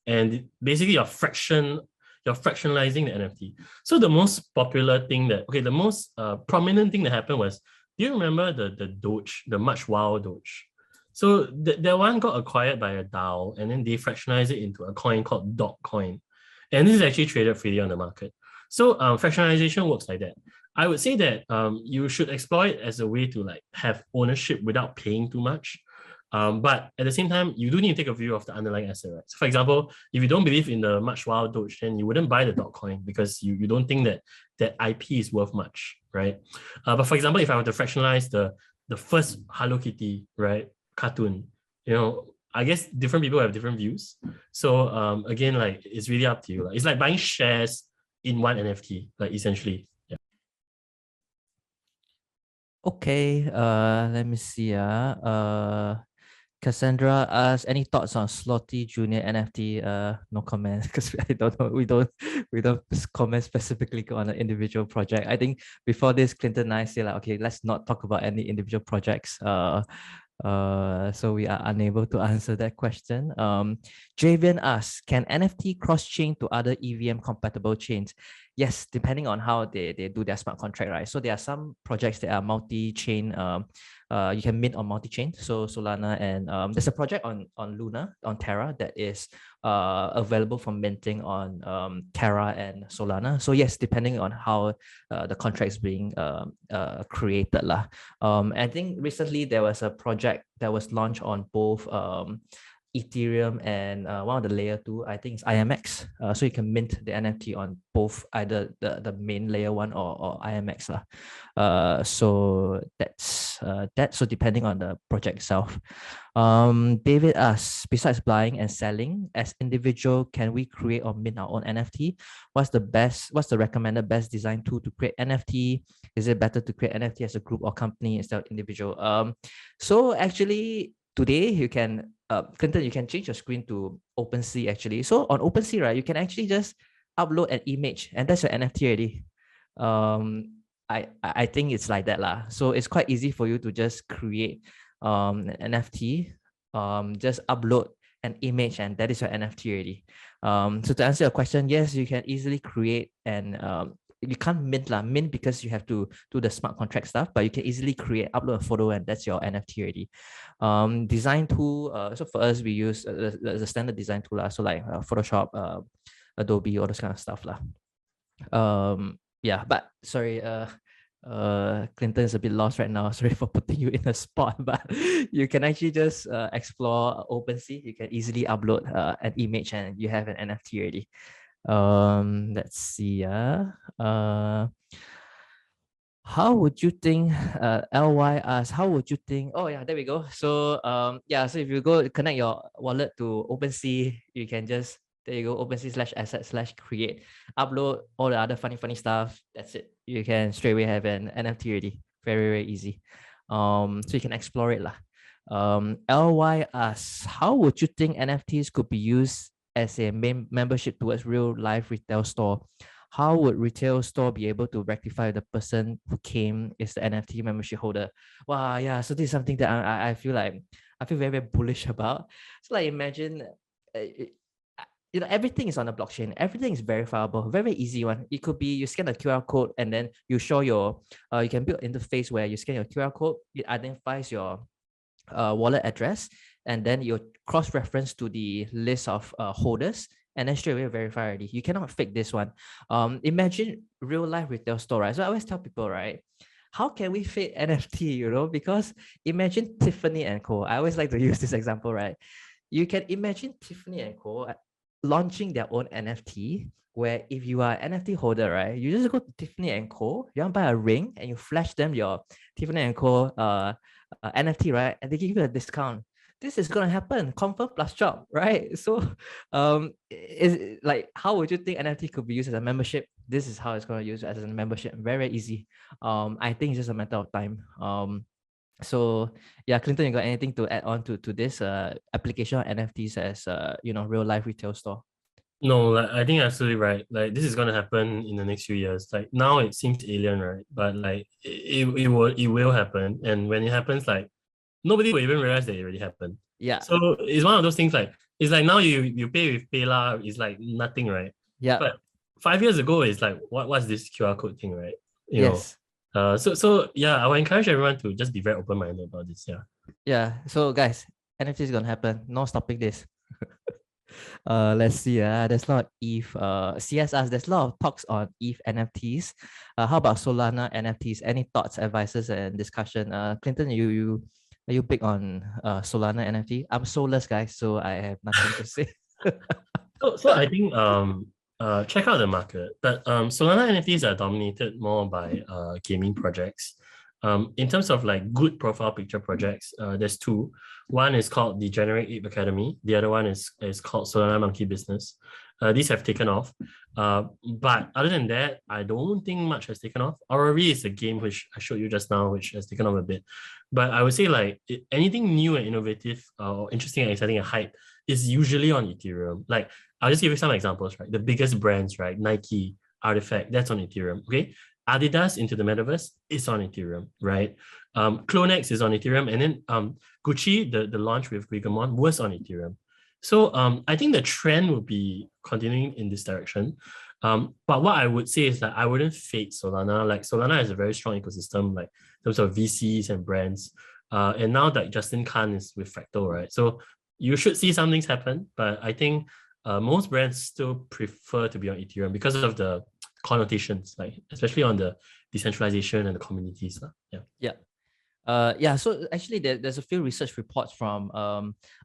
And basically you're fractionalizing the NFT. So the most popular thing the most prominent thing that happened was, do you remember the Doge, the much wow Doge? So that one got acquired by a DAO, and then they fractionalized it into a coin called Dogecoin. And this is actually traded freely on the market. So fractionalization works like that. I would say that you should explore it as a way to like have ownership without paying too much. But at the same time, you do need to take a view of the underlying asset, right? So for example, if you don't believe in the much wild Doge, then you wouldn't buy the Dogecoin because you don't think that IP is worth much, right? But for example, if I were to fractionalize the first Hello Kitty, right, cartoon, I guess different people have different views. So again, like it's really up to you. It's like buying shares in one NFT, like essentially. Yeah. Okay, let me see. Cassandra asks, any thoughts on Slotty Junior NFT? No comment because I don't know. We don't comment specifically on an individual project. I think before this, Clinton and I say like, okay, let's not talk about any individual projects. So we are unable to answer that question. Javian asks, can NFT cross-chain to other EVM compatible chains? Yes, depending on how they do their smart contract, right? So there are some projects that are multi-chain. You can mint on multi-chain, so Solana, and there's a project on Luna, on Terra, that is available for minting on Terra and Solana. So yes, depending on how the contract is being created lah. I think recently there was a project that was launched on both Ethereum and one of the layer 2, I think it's IMX. So you can mint the NFT on both, either the main layer 1 or IMX lah. So that's that. So depending on the project itself. David asks, besides buying and selling as individual, can we create or mint our own NFT? What's the recommended best design tool to create NFT? Is it better to create NFT as a group or company instead of individual? So actually today you can Clinton, you can change your screen to OpenSea actually. So on OpenSea, right, you can actually just upload an image and that's your NFT already. I think it's like that lah. So it's quite easy for you to just create an NFT, just upload an image and that is your NFT already. So to answer your question, yes, you can easily create and you can't mint because you have to do the smart contract stuff, but you can easily create, upload a photo and that's your NFT already. Design tool, so for us we use the standard design tool so like Photoshop, Adobe, all those kind of stuff yeah, but sorry, Clinton is a bit lost right now. Sorry for putting you in a spot, but you can actually just explore OpenSea. You can easily upload an image and you have an NFT already. Let's see. How would you think, LY asks, how would you think, oh yeah, there we go. So yeah, so if you go connect your wallet to OpenSea, you can just, there you go, OpenSea/asset/create, upload all the other funny stuff. That's it. You can straight away have an NFT already. Very easy. So you can explore it lah. LY asks, how would you think NFTs could be used as a membership towards real life retail store? How would retail store be able to rectify the person who came is the NFT membership holder? Wow, yeah. So this is something that I feel like I feel very bullish about. So like imagine, everything is on the blockchain. Everything is verifiable. Very easy one. It could be you scan a QR code and then you show your you can build an interface where you scan your QR code. It identifies your wallet address, and then you cross-reference to the list of holders, and then straight away verify already. You cannot fake this one. Imagine real life retail store, right? So I always tell people, right, how can we fake NFT, because imagine Tiffany and Co. I always like to use this example, right? You can imagine Tiffany and Co. launching their own NFT, where if you are an NFT holder, right, you just go to Tiffany and Co. You want to buy a ring and you flash them your Tiffany and Co. NFT, right, and they give you a discount. This is gonna happen, confirm plus job, right? So, is like, how would you think NFT could be used as a membership? This is how it's gonna use as a membership. Very easy. I think it's just a matter of time. So yeah, Clinton, you got anything to add on to this application of NFTs as real life retail store? No, like I think absolutely right. Like this is gonna happen in the next few years. Like now it seems alien, right? But like it will happen, and when it happens, like nobody will even realize that it already happened. Yeah. So it's one of those things like it's like now you pay with PayLah, it's like nothing, right? Yeah. But 5 years ago, it's like what's this QR code thing, right? Yes. So yeah, I would encourage everyone to just be very open-minded about this. Yeah. Yeah. So guys, NFT is gonna happen. No stopping this. Let's see. There's a lot of ETH. CSRs. There's a lot of talks on ETH NFTs. How about Solana NFTs? Any thoughts, advices, and discussion? Clinton, are you big on Solana NFT? I'm soulless, guys, so I have nothing to say. So I think check out the market, but Solana NFTs are dominated more by gaming projects. In terms of like good profile picture projects, there's two. One is called the Generate Ape Academy. The other one is called Solana Monkey Business. These have taken off. But other than that, I don't think much has taken off. Aurori is a game which I showed you just now, which has taken off a bit. But I would say like anything new and innovative or interesting and exciting and hype is usually on Ethereum. Like I'll just give you some examples, right? The biggest brands, right? Nike, Artifact, that's on Ethereum. Okay. Adidas into the metaverse is on Ethereum, right? Clonex is on Ethereum, and then Gucci, the launch with Guigamon was on Ethereum. So I think the trend will be continuing in this direction. But what I would say is that I wouldn't fade Solana. Like Solana has a very strong ecosystem, like in terms of VCs and brands. And now that Justin Khan is with Fractal, right? So you should see some things happen, but I think most brands still prefer to be on Ethereum because of the connotations, like especially on the decentralization and the communities. So actually there's a few research reports from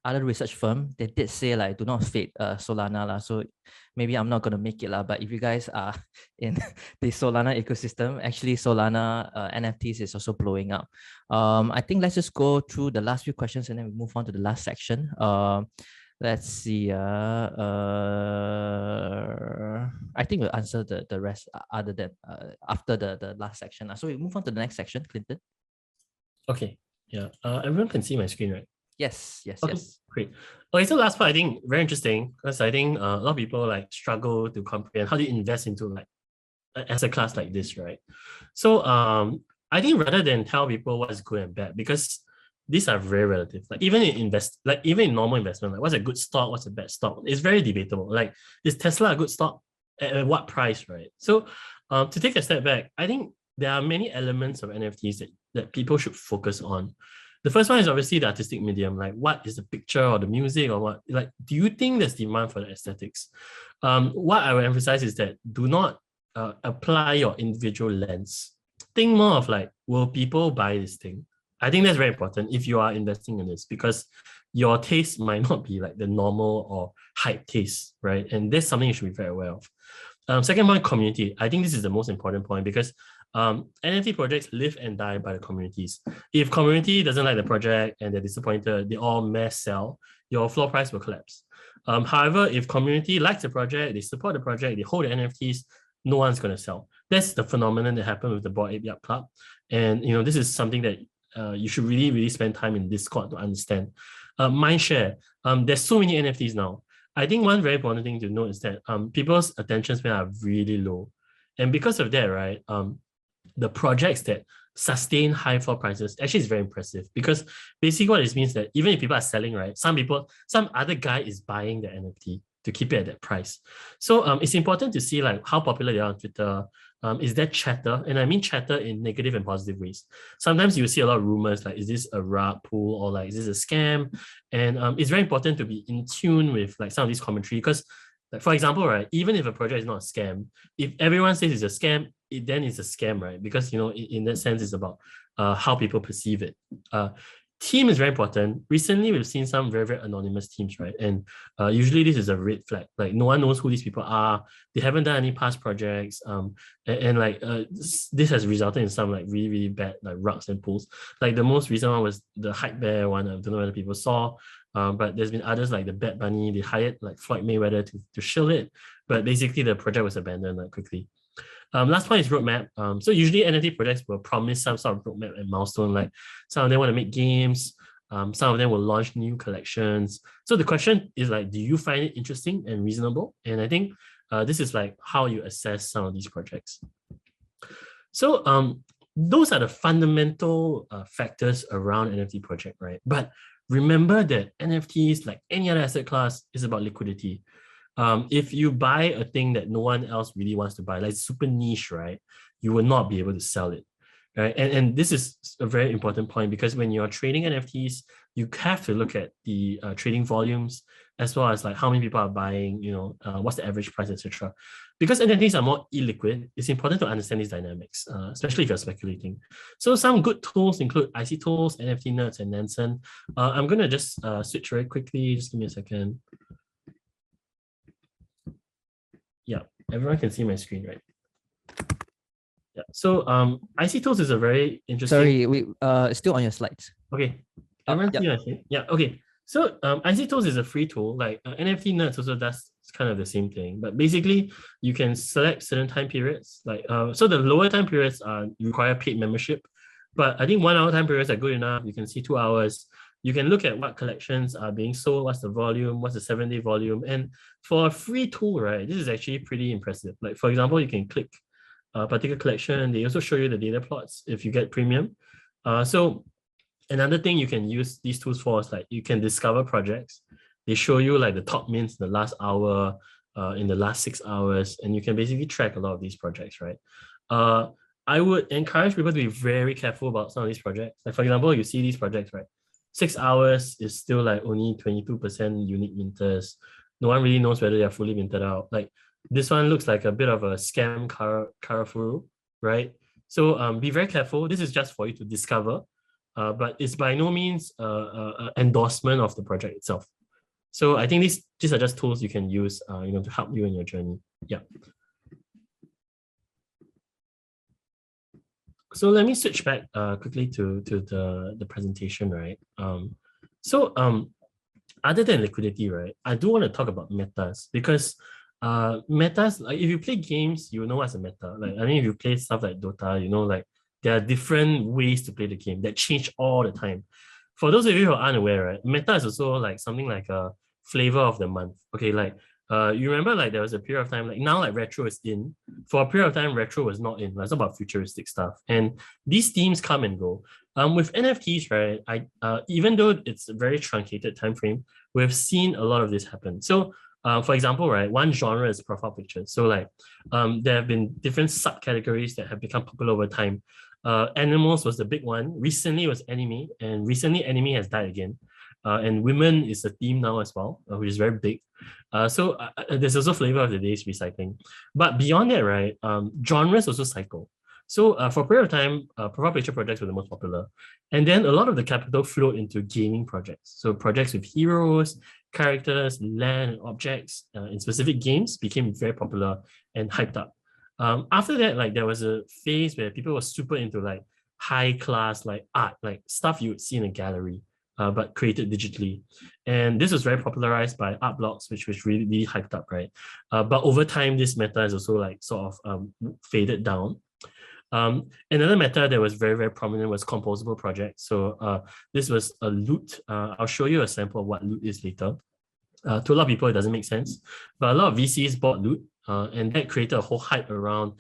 other research firm that did say like do not fade Solana lah. So maybe I'm not gonna make it lah, but if you guys are in the Solana ecosystem, actually Solana NFTs is also blowing up. I think let's just go through the last few questions and then we move on to the last section. Let's see. I think we'll answer the rest other than after the last section. So we move on to the next section, Clinton. Okay. Yeah. Everyone can see my screen, right? Yes. Okay, great. Okay, so last part I think very interesting because I think a lot of people like struggle to comprehend how do you invest into like as a class like this, right? So I think rather than tell people what's good and bad, because these are very relative. Like even in normal investment, like what's a good stock, what's a bad stock, it's very debatable. Like is Tesla a good stock? At what price, right? So to take a step back, I think there are many elements of NFTs that people should focus on. The first one is obviously the artistic medium, like what is the picture or the music or what, like, do you think there's demand for the aesthetics? What I would emphasize is that do not apply your individual lens. Think more of like, will people buy this thing? I think that's very important if you are investing in this because your taste might not be like the normal or hype taste, right? And that's something you should be very aware of. Second point, community. I think this is the most important point because NFT projects live and die by the communities. If community doesn't like the project and they're disappointed, they all mass sell, your floor price will collapse. However, if community likes the project, they support the project, they hold the NFTs, no one's going to sell. That's the phenomenon that happened with the Bored Ape Yacht Club. And this is something that you should really, really spend time in Discord to understand. Mindshare. There's so many NFTs now. I think one very important thing to note is that people's attention span are really low. And because of that, right, the projects that sustain high floor prices actually is very impressive because basically what it means that even if people are selling, right, some other guy is buying the NFT to keep it at that price. So it's important to see like how popular they are on Twitter. Is there chatter? And I mean chatter in negative and positive ways. Sometimes you see a lot of rumors like, is this a rug pull or like, is this a scam? And it's very important to be in tune with like some of these commentary because like, for example, right, even if a project is not a scam, if everyone says it's a scam, then it's a scam, right? Because, in that sense, it's about how people perceive it. Team is very important. Recently, we've seen some very, very anonymous teams, right? And usually this is a red flag. Like no one knows who these people are. They haven't done any past projects. This has resulted in some like really, really bad like rugs and pulls. Like the most recent one was the Hype Bear one. I don't know whether people saw. But there's been others like the Bad Bunny. They hired like Floyd Mayweather to shield it. But basically the project was abandoned like quickly. Last point is roadmap. So usually NFT projects will promise some sort of roadmap and milestone. Like some of them want to make games. Some of them will launch new collections. So the question is like, do you find it interesting and reasonable? And I think this is like how you assess some of these projects. So those are the fundamental factors around NFT project, right? But remember that NFTs, like any other asset class, is about liquidity. If you buy a thing that no one else really wants to buy, like super niche, right, you will not be able to sell it, right? And this is a very important point because when you're trading NFTs, you have to look at the trading volumes as well as like how many people are buying, what's the average price, etc. Because NFTs are more illiquid, it's important to understand these dynamics, especially if you're speculating. So some good tools include IC Tools, NFT Nerds, and Nansen. I'm going to just switch very quickly. Just give me a second. Yeah, everyone can see my screen, right? Yeah. So IC Tools is a very interesting. Sorry, we still on your slides. Okay, everyone see Yep. my screen? Yeah. Okay. So IC Tools is a free tool. Like NFT Nerds also does kind of the same thing. But basically, you can select certain time periods. Like so the lower time periods require paid membership. But I think 1 hour time periods are good enough. You can see 2 hours. You can look at what collections are being sold, what's the volume, what's the 7-day volume. And for a free tool, right, this is actually pretty impressive. Like for example, you can click a particular collection. They also show you the data plots if you get premium. So another thing you can use these tools for is like you can discover projects. They show you like the top mints in the last hour, in the last 6 hours, and you can basically track a lot of these projects, right? I would encourage people to be very careful about some of these projects. Like for example, you see these projects, right? 6 hours is still like only 22% unique minters. No one really knows whether they're fully minted out. Like this one looks like a bit of a scam Carrefour, right? So be very careful. This is just for you to discover, but it's by no means endorsement of the project itself. So I think these are just tools you can use, to help you in your journey. Yeah. So let me switch back quickly to the presentation, right? Other than liquidity, right, I do want to talk about metas because metas, like if you play games, you know what's a meta. Like I mean, if you play stuff like Dota, like there are different ways to play the game that change all the time. For those of you who are unaware, right, meta is also like something like a flavor of the month. Okay, like you remember like there was a period of time, like now like retro is in. For a period of time, retro was not in. It's about futuristic stuff. And these themes come and go. With NFTs, right, even though it's a very truncated time frame, we've seen a lot of this happen. So for example, right, one genre is profile pictures. So like there have been different subcategories that have become popular over time. Animals was the big one. Recently was anime, and recently anime has died again. And women is a theme now as well, which is very big. So there's also flavor of the day's recycling. But beyond that, right, genres also cycle. So for a period of time, profile picture projects were the most popular. And then a lot of the capital flowed into gaming projects. So projects with heroes, characters, land, and objects in specific games became very popular and hyped up. After that, like there was a phase where people were super into like high class like art, like stuff you would see in a gallery, but created digitally. And this was very popularized by art blocks, which was really, really hyped up, right? But over time, this meta is also like sort of faded down. Another meta that was very, very prominent was composable projects. So this was a loot. I'll show you a sample of what loot is later. To a lot of people, it doesn't make sense, but a lot of VCs bought loot, and that created a whole hype around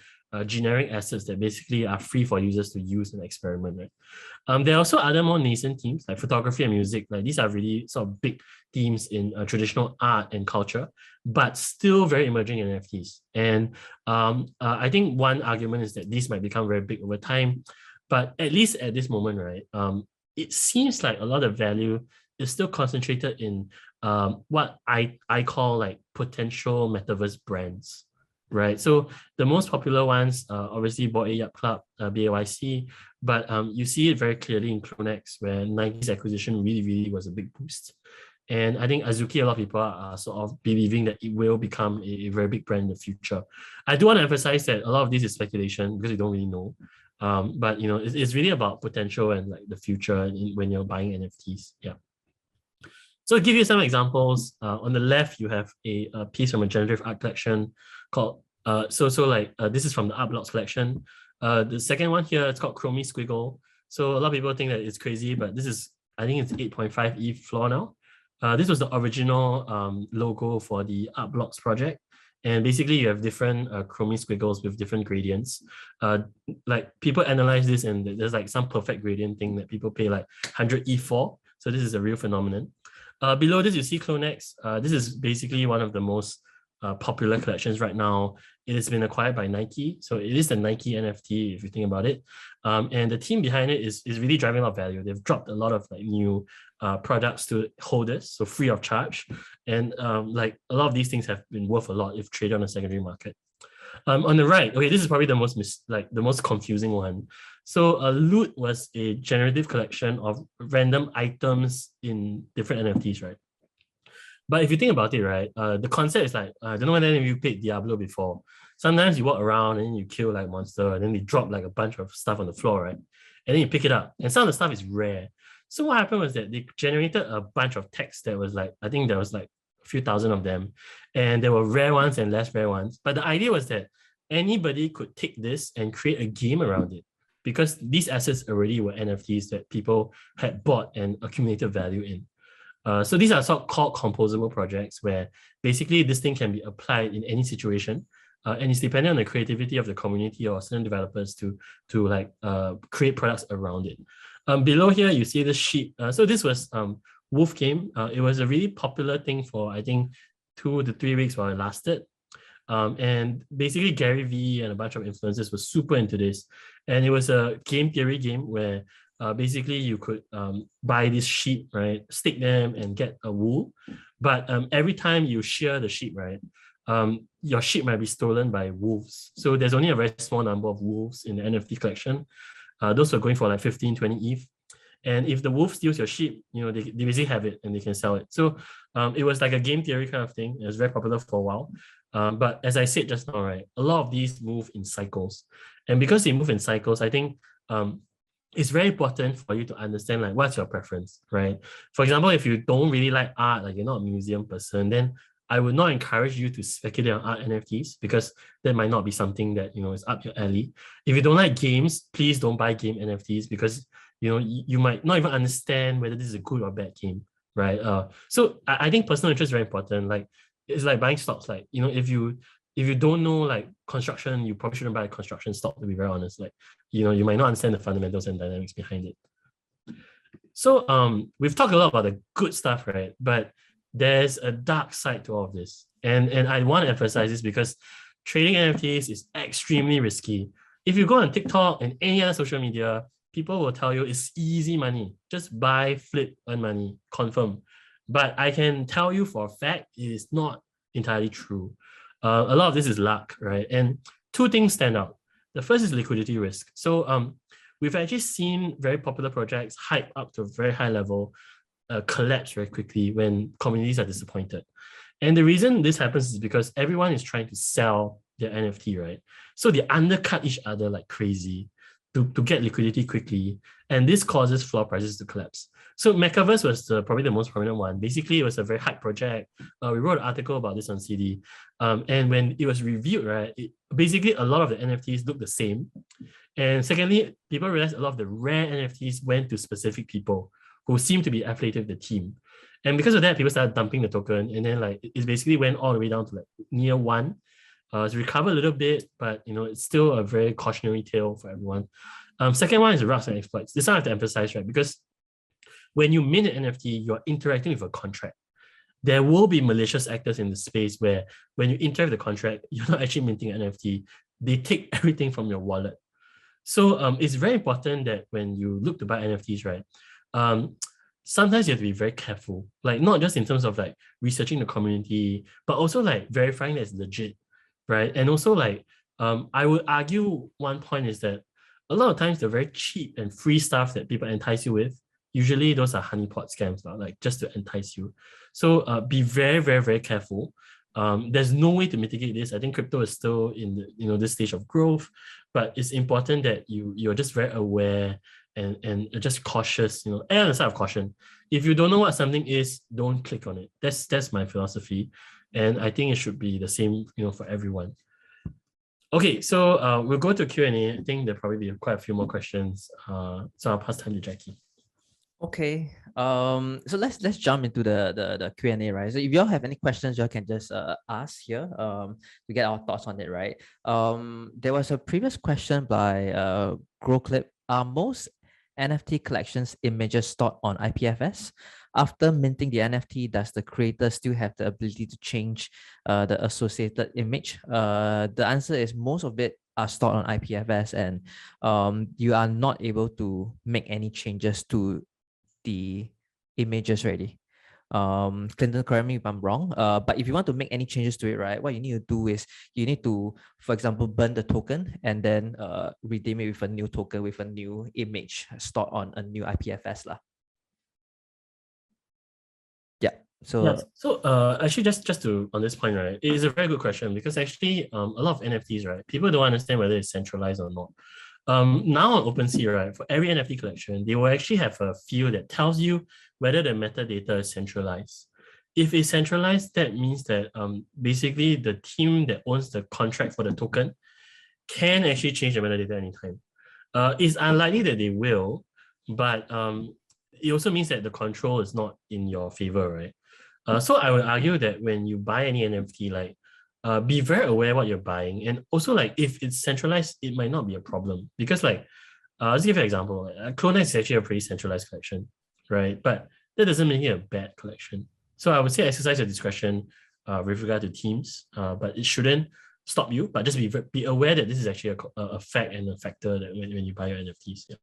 generic assets that basically are free for users to use and experiment with. There are also other more nascent themes like photography and music. Like these are really sort of big themes in traditional art and culture, but still very emerging in NFTs. And I think one argument is that these might become very big over time, but at least at this moment, right, it seems like a lot of value is still concentrated in what I call like potential metaverse brands, right? So the most popular ones, obviously Jacky Yap Club, BAYC, but you see it very clearly in CloneX, where Nike's acquisition really, really was a big boost. And I think Azuki, a lot of people are sort of believing that it will become a very big brand in the future. I do want to emphasize that a lot of this is speculation because we don't really know. But it's really about potential and like the future when you're buying NFTs. Yeah. So to give you some examples, on the left, you have a piece from a generative art collection called, this is from the Art Blocks collection. The second one here, it's called Chromie Squiggle. So a lot of people think that it's crazy, but this is, I think it's 8.5 ETH floor now. This was the original logo for the Art Blocks project. And basically you have different Chromie squiggles with different gradients. Like people analyze this and there's like some perfect gradient thing that people pay like 100 ETH for. So this is a real phenomenon. Below this, you see CloneX. This is basically one of the most popular collections right now. It has been acquired by Nike. So it is the Nike NFT, if you think about it. And the team behind it is really driving a lot of value. They've dropped a lot of like new products to holders, so free of charge. And like a lot of these things have been worth a lot if traded on the secondary market. On the right, okay, this is probably the most confusing one. So Loot was a generative collection of random items in different NFTs, right? But if you think about it, right, the concept is like, I don't know whether any of you played Diablo before. Sometimes you walk around and you kill like monster, and then they drop like a bunch of stuff on the floor, right? And then you pick it up, and some of the stuff is rare. So what happened was that they generated a bunch of text that was like, I think there was like a few thousand of them, and there were rare ones and less rare ones. But the idea was that anybody could take this and create a game around it, because these assets already were NFTs that people had bought and accumulated value in. So these are so-called composable projects where basically this thing can be applied in any situation, and it's dependent on the creativity of the community or certain developers to create products around it. Below here, you see the sheet. So this was Wolf Game. It was a really popular thing for, I think, 2 to 3 weeks while it lasted. And basically Gary Vee and a bunch of influencers were super into this. And it was a game theory game where basically you could buy this sheep, right? Stick them and get a wool. But every time you shear the sheep, right? Your sheep might be stolen by wolves. So there's only a very small number of wolves in the NFT collection. Those are going for like 15, 20 ETH. And if the wolf steals your sheep, they basically have it and they can sell it. So it was like a game theory kind of thing. It was very popular for a while. But as I said just now, right, a lot of these move in cycles. And because they move in cycles, I think it's very important for you to understand like what's your preference, right? For example, if you don't really like art, like you're not a museum person, then I would not encourage you to speculate on art NFTs, because that might not be something that is up your alley. If you don't like games, please don't buy game NFTs, because you might not even understand whether this is a good or bad game, right? So I think personal interest is very important. Like it's like buying stocks. Like if you don't know like construction, you probably shouldn't buy a construction stock, to be very honest. Like you might not understand the fundamentals and dynamics behind it. So we've talked a lot about the good stuff, right? But there's a dark side to all of this. And I want to emphasize this because trading NFTs is extremely risky. If you go on TikTok and any other social media, people will tell you it's easy money. Just buy, flip, earn money, confirm. But I can tell you for a fact, it is not entirely true. A lot of this is luck, right? And two things stand out. The first is liquidity risk. So we've actually seen very popular projects hype up to a very high level, collapse very quickly when communities are disappointed. And the reason this happens is because everyone is trying to sell their NFT, right? So they undercut each other like crazy to get liquidity quickly. And this causes floor prices to collapse. So Metaverse was probably the most prominent one. Basically, it was a very hype project. We wrote an article about this on CD. And when it was reviewed, right, basically a lot of the NFTs looked the same. And secondly, people realized a lot of the rare NFTs went to specific people who seemed to be affiliated with the team. And because of that, people started dumping the token. And then like it basically went all the way down to like near one. It's recovered a little bit, but it's still a very cautionary tale for everyone. Second one is rugs and exploits. This one I have to emphasize, right? Because when you mint an NFT, you're interacting with a contract. There will be malicious actors in the space where when you interact with the contract, you're not actually minting an NFT. They take everything from your wallet. So it's very important that when you look to buy NFTs, right, sometimes you have to be very careful, like not just in terms of like researching the community, but also like verifying that it's legit, right? And also like, I would argue one point is that a lot of times the very cheap and free stuff that people entice you with, usually those are honeypot scams, like just to entice you. So be very, very, very careful. There's no way to mitigate this. I think crypto is still in the, this stage of growth, but it's important that you're just very aware and just cautious, and on the side of caution. If you don't know what something is, don't click on it. That's my philosophy. And I think it should be the same, for everyone. Okay, so we'll go to Q&A. I think there'll probably be quite a few more questions. So I'll pass time to Jacky. Okay. So let's jump into the Q&A, right? So if y'all have any questions, y'all can just ask here to get our thoughts on it, right? There was a previous question by GrowClip. Are most NFT collections images stored on IPFS? After minting the NFT, does the creator still have the ability to change the associated image? The answer is most of it are stored on IPFS, and you are not able to make any changes to the images already. Clinton, correct me if I'm wrong, but if you want to make any changes to it, right, what you need to do is you need to, for example, burn the token and then redeem it with a new token with a new image stored on a new IPFS lah. Yeah. So Yeah. So actually just to on this point, right, it is a very good question because actually a lot of NFTs, right, people don't understand whether it's centralized or not. Now on OpenSea, right, for every NFT collection, they will actually have a field that tells you whether the metadata is centralized. If it's centralized, that means that basically the team that owns the contract for the token can actually change the metadata anytime. It's unlikely that they will, but it also means that the control is not in your favor, right? So I would argue that when you buy any NFT, like be very aware what you're buying, and also like if it's centralized, it might not be a problem because like let's give you an example. Clonex is actually a pretty centralized collection, right? But that doesn't make it a bad collection. So I would say exercise your discretion with regard to teams, but it shouldn't stop you. But just be aware that this is actually a fact and a factor that when you buy your NFTs. Yeah.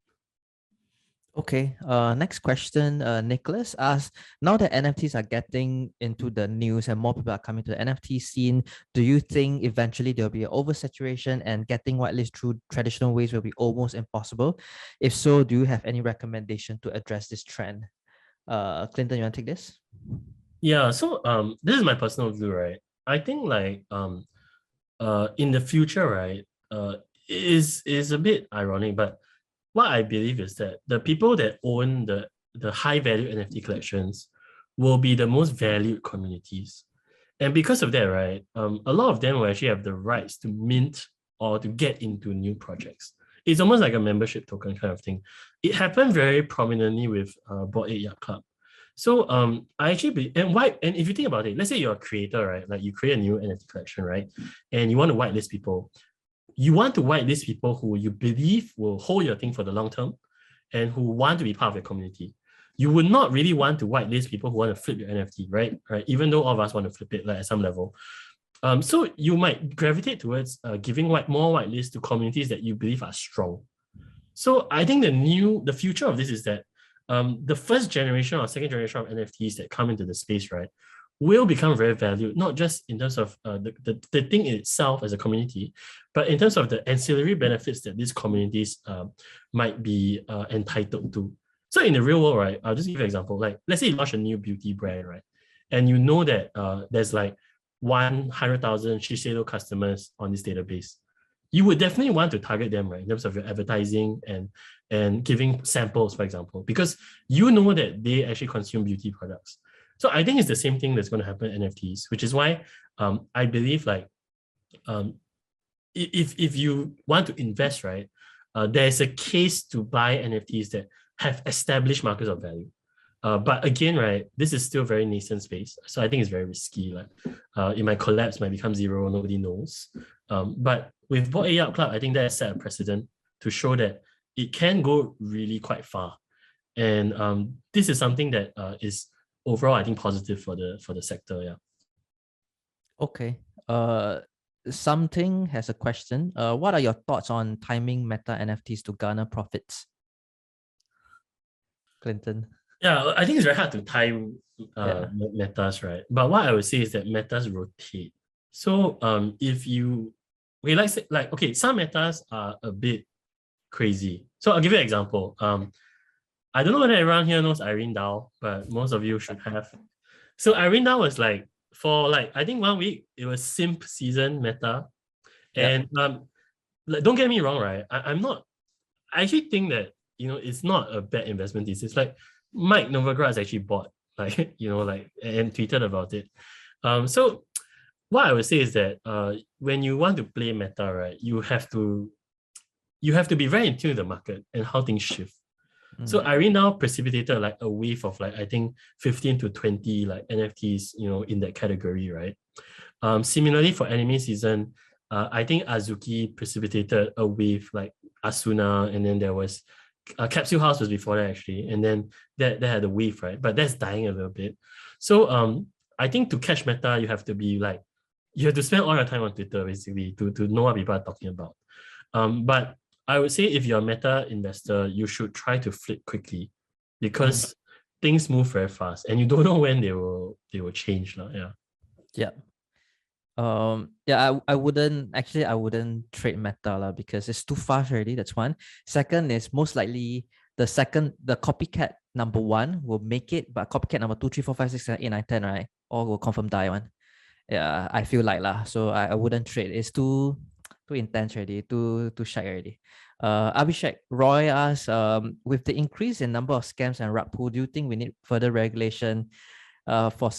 okay, next question. Nicholas asks, now that NFTs are getting into the news and more people are coming to the NFT scene, do you think eventually there'll be an oversaturation and getting whitelist through traditional ways will be almost impossible? If so, do you have any recommendation to address this trend? Clinton, you want to take this? Yeah. So this is my personal view, right? I think like in the future, right, is a bit ironic, but what I believe is that the people that own the high value NFT collections will be the most valued communities. And because of that, right, a lot of them will actually have the rights to mint or to get into new projects. It's almost like a membership token kind of thing. It happened very prominently with Bored Ape Yacht Club. So I actually and if you think about it, let's say you're a creator, right? Like you create a new NFT collection, right? And you want to whitelist people. You want to whitelist people who you believe will hold your thing for the long term and who want to be part of your community. You would not really want to whitelist people who want to flip your NFT, right? Right. Even though all of us want to flip it like at some level. So you might gravitate towards giving more whitelists to communities that you believe are strong. So I think the future of this is that the first generation or second generation of NFTs that come into the space, right, will become very valued, not just in terms of the thing in itself as a community, but in terms of the ancillary benefits that these communities might be entitled to. So in the real world, right, I'll just give you an example. Like, let's say you launch a new beauty brand, right, and you know that there's like 100,000 Shiseido customers on this database. You would definitely want to target them, right, in terms of your advertising and giving samples, for example, because you know that they actually consume beauty products. So I think it's the same thing that's going to happen in NFTs, which is why I believe like if you want to invest, right, there's a case to buy NFTs that have established markers of value. But again, right, this is still very nascent space. So I think it's very risky. Like it might collapse, might become zero, nobody knows. But with Bored Ape Yacht Club, I think that set a precedent to show that it can go really quite far. And this is something that is overall, I think, positive for the sector. Yeah. Okay. Something has a question. What are your thoughts on timing meta NFTs to garner profits? Clinton. Yeah, I think it's very hard to time metas, right? But what I would say is that metas rotate. So if you okay, some metas are a bit crazy. So I'll give you an example. I don't know whether everyone here knows Irene Dao, but most of you should have. So Irene Dao was like for like I think 1 week it was simp season meta, and like, don't get me wrong, right? I'm not. I actually think that it's not a bad investment thesis. Like Mike Novogratz actually bought like like and tweeted about it. So what I would say is that when you want to play meta, right, you have to be very in tune with the market and how things shift. So Irene now precipitated like a wave of like I think 15 to 20 like NFTs, in that category, right? Similarly for anime season, I think Azuki precipitated a wave like Asuna, and then there was Capsule House was before that actually, and then that had a wave, right? But that's dying a little bit. So I think to catch meta, you have to be like you have to spend all your time on Twitter basically to know what people are talking about. But I would say if you're a meta investor, you should try to flip quickly because things move very fast and you don't know when they will change. Yeah. Yeah. I wouldn't trade meta because it's too fast already. That's one. Second is most likely the copycat number 1 will make it, but copycat number 2, 3, 4, 5, 6, 7, 8, 9, 10, right? All will confirm die one. Yeah, I feel like lah. So I wouldn't trade. It's too intense already, too shy already. Abhishek Roy asks, with the increase in number of scams and rug pull, do you think we need further regulation for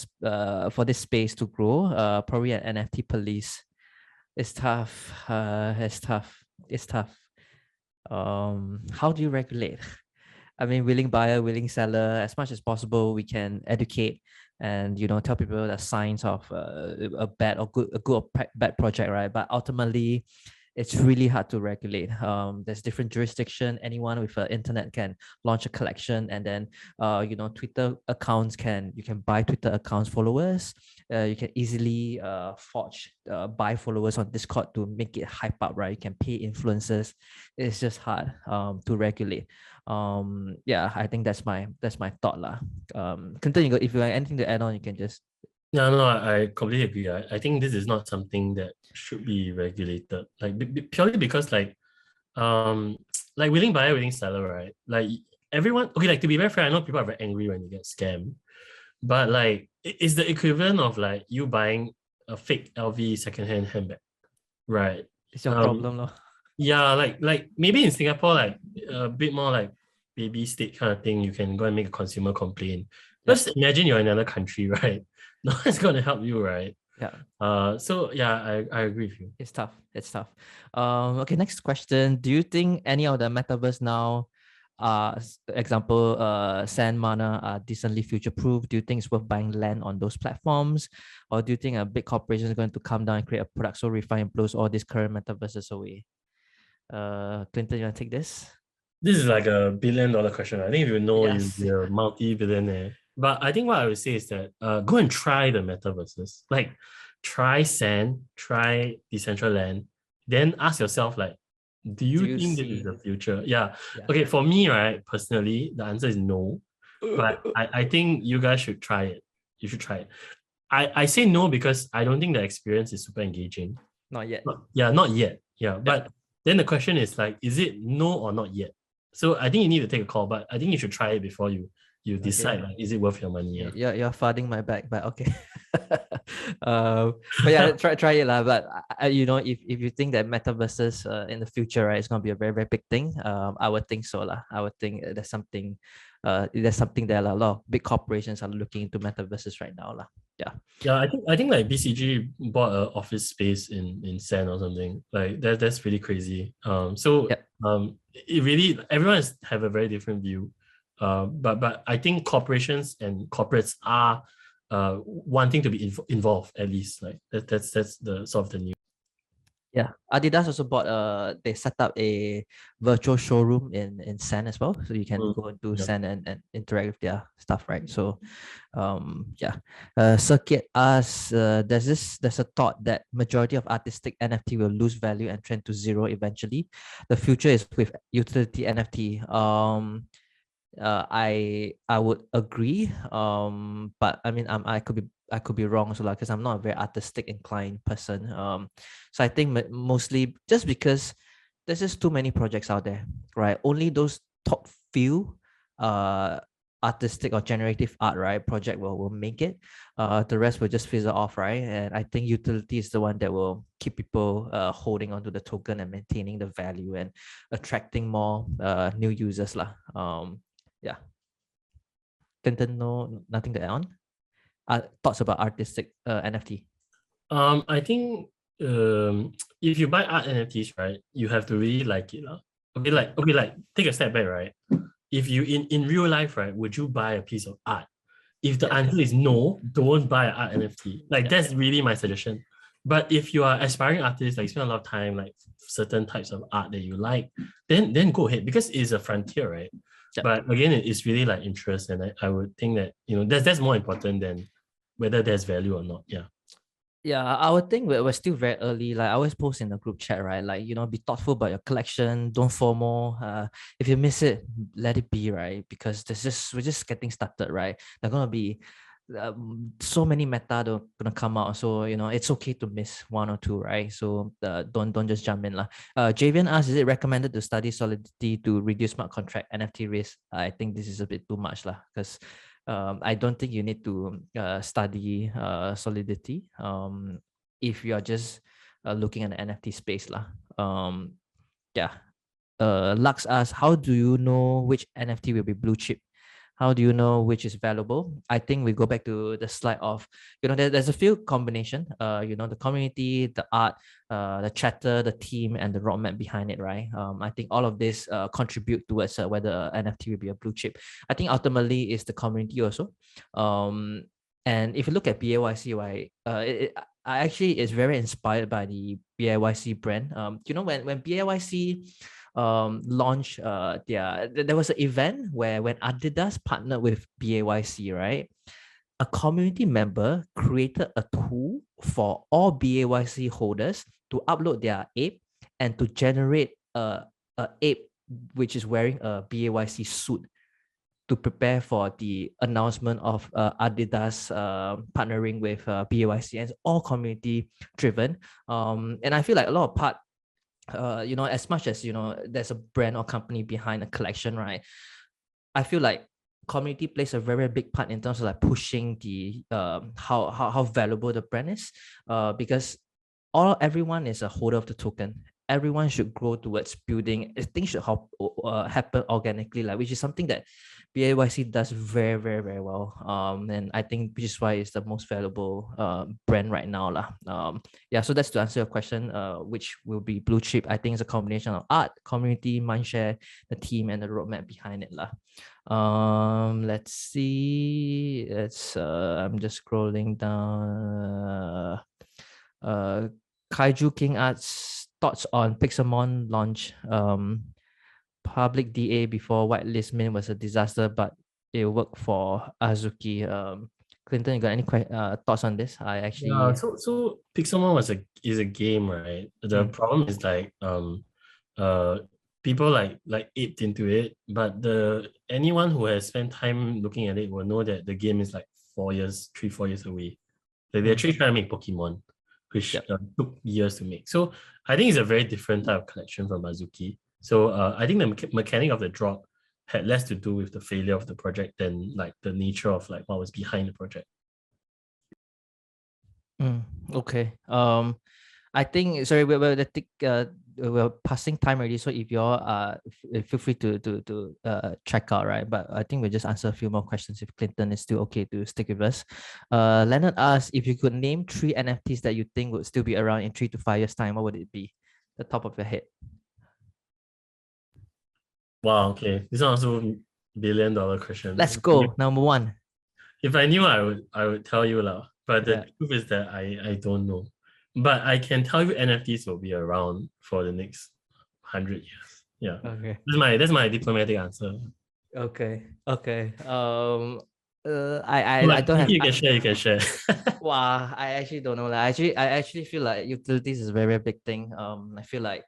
this space to grow? Probably an NFT police. It's tough. It's tough. It's tough. How do you regulate? I mean, willing buyer, willing seller. As much as possible, we can educate and tell people the signs of a bad or good, bad project, right? But ultimately, it's really hard to regulate. There's different jurisdiction. Anyone with an internet can launch a collection, and then Twitter accounts you can buy Twitter accounts followers. You can easily forge buy followers on Discord to make it hype up, right? You can pay influencers. It's just hard to regulate. Yeah, I think that's my thought lah. Clinton, if you have anything to add on, you can just. No, I completely agree. I think this is not something that should be regulated, like purely because like willing buyer, willing seller, right? Like everyone, okay, like to be very fair, I know people are very angry when you get scammed, but like it's the equivalent of like you buying a fake LV secondhand handbag, right? It's your problem, lor. Yeah, like maybe in Singapore, like a bit more like baby state kind of thing, you can go and make a consumer complaint. Just imagine you're in another country, right? No one's going to help you, right? Yeah. So yeah, I agree with you. It's tough. It's tough. Okay, next question. Do you think any of the metaverse now, example, Sand, Mana, are decently future-proof? Do you think it's worth buying land on those platforms? Or do you think a big corporation is going to come down and create a product so refined and blows all these current metaverses away? Clinton, you want to take this? This is like $1 billion question. I think if you know, you're a multi-billionaire. But I think what I would say is that go and try the metaverses. Like try Sand, try Decentraland, then ask yourself like, do you think this is the future? Yeah. Okay, for me, right, personally, the answer is no. But I think you guys should try it. You should try it. I say no because I don't think the experience is super engaging. Not yet. Not yet. Yeah. But then the question is like, is it no or not yet? So I think you need to take a call, but I think you should try it before you decide like, is it worth your money? Yeah, you're farting my back, but okay. But yeah, try it lah. But if you think that metaverses in the future, right, it's gonna be a very very big thing. I would think so lah. I would think there's something that a lot of big corporations are looking into metaverses right now lah. Yeah, I think like BCG bought an office space in Sand or something. Like that's really crazy. It really, everyone have a very different view. But I think corporations and corporates are wanting to be involved at least. Like that's the sort of the new. Yeah, Adidas also bought they set up a virtual showroom in Sand as well, so you can go into Sand and interact with their stuff, right? So Circuit asks, there's a thought that majority of artistic NFT will lose value and trend to zero eventually. The future is with utility NFT. I would agree. But I mean, I could be wrong also, because I'm not a very artistic inclined person. So I think mostly just because there's just too many projects out there, right? Only those top few artistic or generative art, right, project will make it. The rest will just fizzle off, right? And I think utility is the one that will keep people holding onto the token and maintaining the value and attracting more new users lah. Yeah. Clinton, no, nothing to add on? Thoughts about artistic NFT? I think if you buy art NFTs, right, you have to really like it. Okay, take a step back, right? If you in real life, right, would you buy a piece of art? If the answer is no, don't buy an art NFT. That's really my suggestion. But if you are aspiring artist, like you spend a lot of time, like certain types of art that you like, then go ahead, because it's a frontier, right? But again, it's really like interest, and I would think that that's more important than whether there's value or not. Yeah, I would think we're still very early. Like I always post in the group chat, right? Like, be thoughtful about your collection. Don't FOMO. If you miss it, let it be, right? Because we're just getting started, right? There's gonna be so many meta gonna come out, so it's okay to miss one or two, right? So don't just jump in lah. Javian asked, is it recommended to study Solidity to reduce smart contract NFT risk? I think this is a bit too much lah, because I don't think you need to study Solidity if you are just looking at the NFT space lah. Yeah. Lux asks, how do you know which NFT will be blue chip? How do you know which is valuable? I think we go back to the slide of, there's a few combination, the community, the art, the chatter, the team, and the roadmap behind it, right? I think all of this contribute towards whether NFT will be a blue chip. I think ultimately it's the community also. And if you look at BAYC, right, I actually is very inspired by the BAYC brand. When BAYC launch there was an event where when Adidas partnered with BAYC, right, a community member created a tool for all BAYC holders to upload their ape and to generate a ape which is wearing a BAYC suit to prepare for the announcement of Adidas partnering with BAYC, and it's all community driven. And I feel like a lot of part, as much as there's a brand or company behind a collection, right? I feel like community plays a very big part in terms of like pushing the how valuable the brand is, because everyone is a holder of the token. Everyone should grow towards building. Things should happen organically, like, which is something that BAYC does very, very, very well. And I think which is why it's the most valuable brand right now lah. So that's to answer your question. Which will be blue chip? I think it's a combination of art, community, mindshare, the team, and the roadmap behind it lah. Let's see. I'm just scrolling down. Kaiju King Arts thoughts on Pixelmon launch. Public DA before whitelist mint was a disaster, but it worked for Azuki. Clinton, you got any thoughts on this? I actually so Pixelmon is a game, right? The problem is like people like aped into it, but anyone who has spent time looking at it will know that the game is like 4 years, 3-4 years away. Like they're actually trying to make Pokemon, which took years to make. So I think it's a very different type of collection from Azuki. So I think the mechanic of the drop had less to do with the failure of the project than like the nature of like what was behind the project. Okay. I think we're passing time already, so if you're feel free to check out, right? But I think we'll just answer a few more questions if Clinton is still okay to stick with us. Leonard asked, if you could name 3 NFTs that you think would still be around in 3 to 5 years time, what would it be? The top of your head. Wow, okay. This is also $1 billion question. Let's go. Number 1. If I knew, I would tell you lah. But the truth is that I don't know. But I can tell you NFTs will be around for the next 100 years. Yeah. Okay. That's my diplomatic answer. Okay. I don't have. You can share. Wow, I actually don't know. I actually feel like utilities is a very, very big thing. I feel like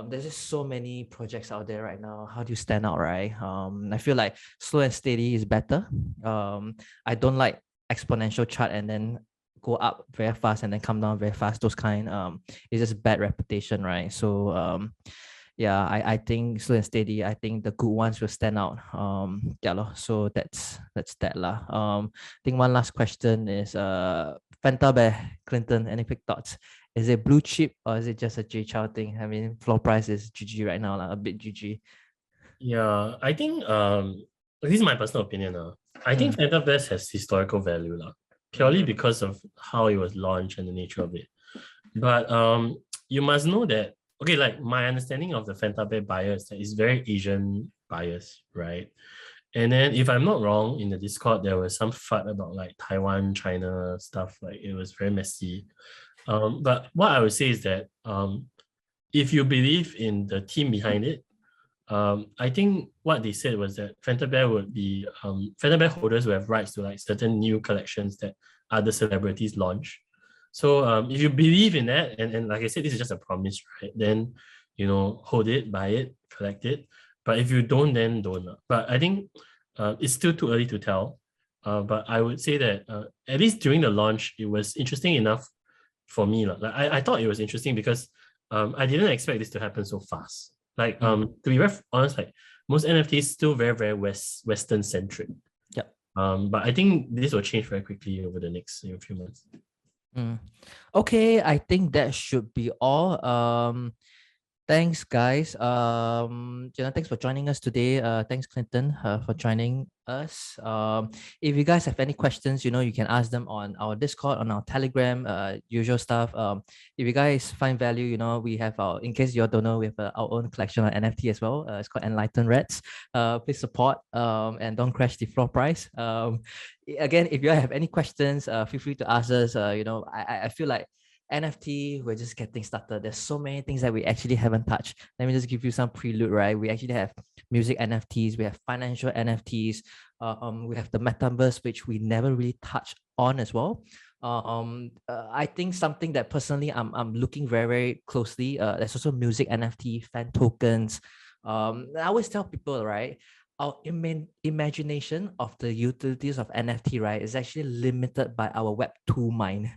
there's just so many projects out there right now. How do you stand out, right? I feel like slow and steady is better. I don't like exponential chart and then go up very fast and then come down very fast. Those kind, it's just bad reputation, right? So I think slow and steady. I think the good ones will stand out. So that's that lah. I think one last question is Fanta Bear, Clinton, any quick thoughts? Is it blue chip or is it just a J Chow thing? I mean, floor price is GG right now, a bit GG. Yeah, I think this is my personal opinion. I think Fanta Bear has historical value purely because of how it was launched and the nature of it. But you must know that, okay, like my understanding of the Fanta Bear buyers is very Asian bias, right? And then if I'm not wrong, in the Discord, there was some FUD about like Taiwan, China stuff. Like it was very messy. But what I would say is that if you believe in the team behind it, I think what they said was that Fanta Bear would be Fanta Bear holders will have rights to like certain new collections that other celebrities launch. So if you believe in that, and like I said, this is just a promise, right? Then hold it, buy it, collect it. But if you don't, then don't. But I think it's still too early to tell. But I would say that at least during the launch, it was interesting enough for me. Like I thought it was interesting because I didn't expect this to happen so fast. Like to be very honest, like most NFTs still very, very Western centric. Yep. But I think this will change very quickly over the next few months. Okay, I think that should be all. Thanks, guys. Thanks for joining us today. Thanks, Clinton, for joining us. If you guys have any questions, you can ask them on our Discord, on our Telegram, usual stuff. If you guys find value, we have in case you don't know, we have our own collection of NFT as well. It's called Enlightened Reds. Please support and don't crash the floor price. Again, if you have any questions, feel free to ask us. I feel like NFT, we're just getting started. There's so many things that we actually haven't touched. Let me just give you some prelude, right? We actually have music NFTs, we have financial NFTs, we have the metaverse, which we never really touched on as well. I think something that personally I'm looking very, very closely. There's also music NFT, fan tokens. I always tell people, right? Our imagination of the utilities of NFT, right, is actually limited by our Web2 mind.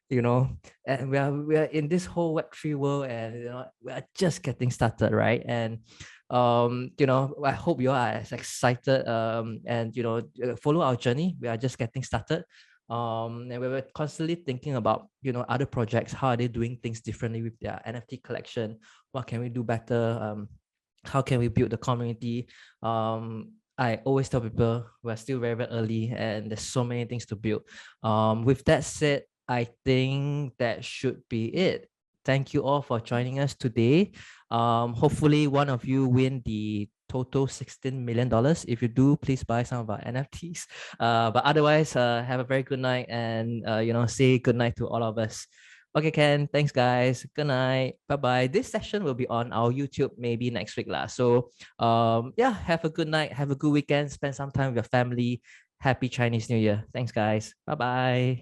And we are in this whole Web3 world, and we are just getting started, right? And I hope you are as excited and follow our journey. We are just getting started. And we're constantly thinking about other projects. How are they doing things differently with their NFT collection? What can we do better? How can we build the community? I always tell people we're still very, very early, and there's so many things to build. With that said, I think that should be it. Thank you all for joining us today. Hopefully one of you win the total $16 million. If you do, please buy some of our NFTs. But otherwise, have a very good night, and say good night to all of us. Okay, Ken, thanks guys. Good night. Bye-bye. This session will be on our YouTube maybe next week. So yeah, have a good night. Have a good weekend. Spend some time with your family. Happy Chinese New Year. Thanks, guys. Bye-bye.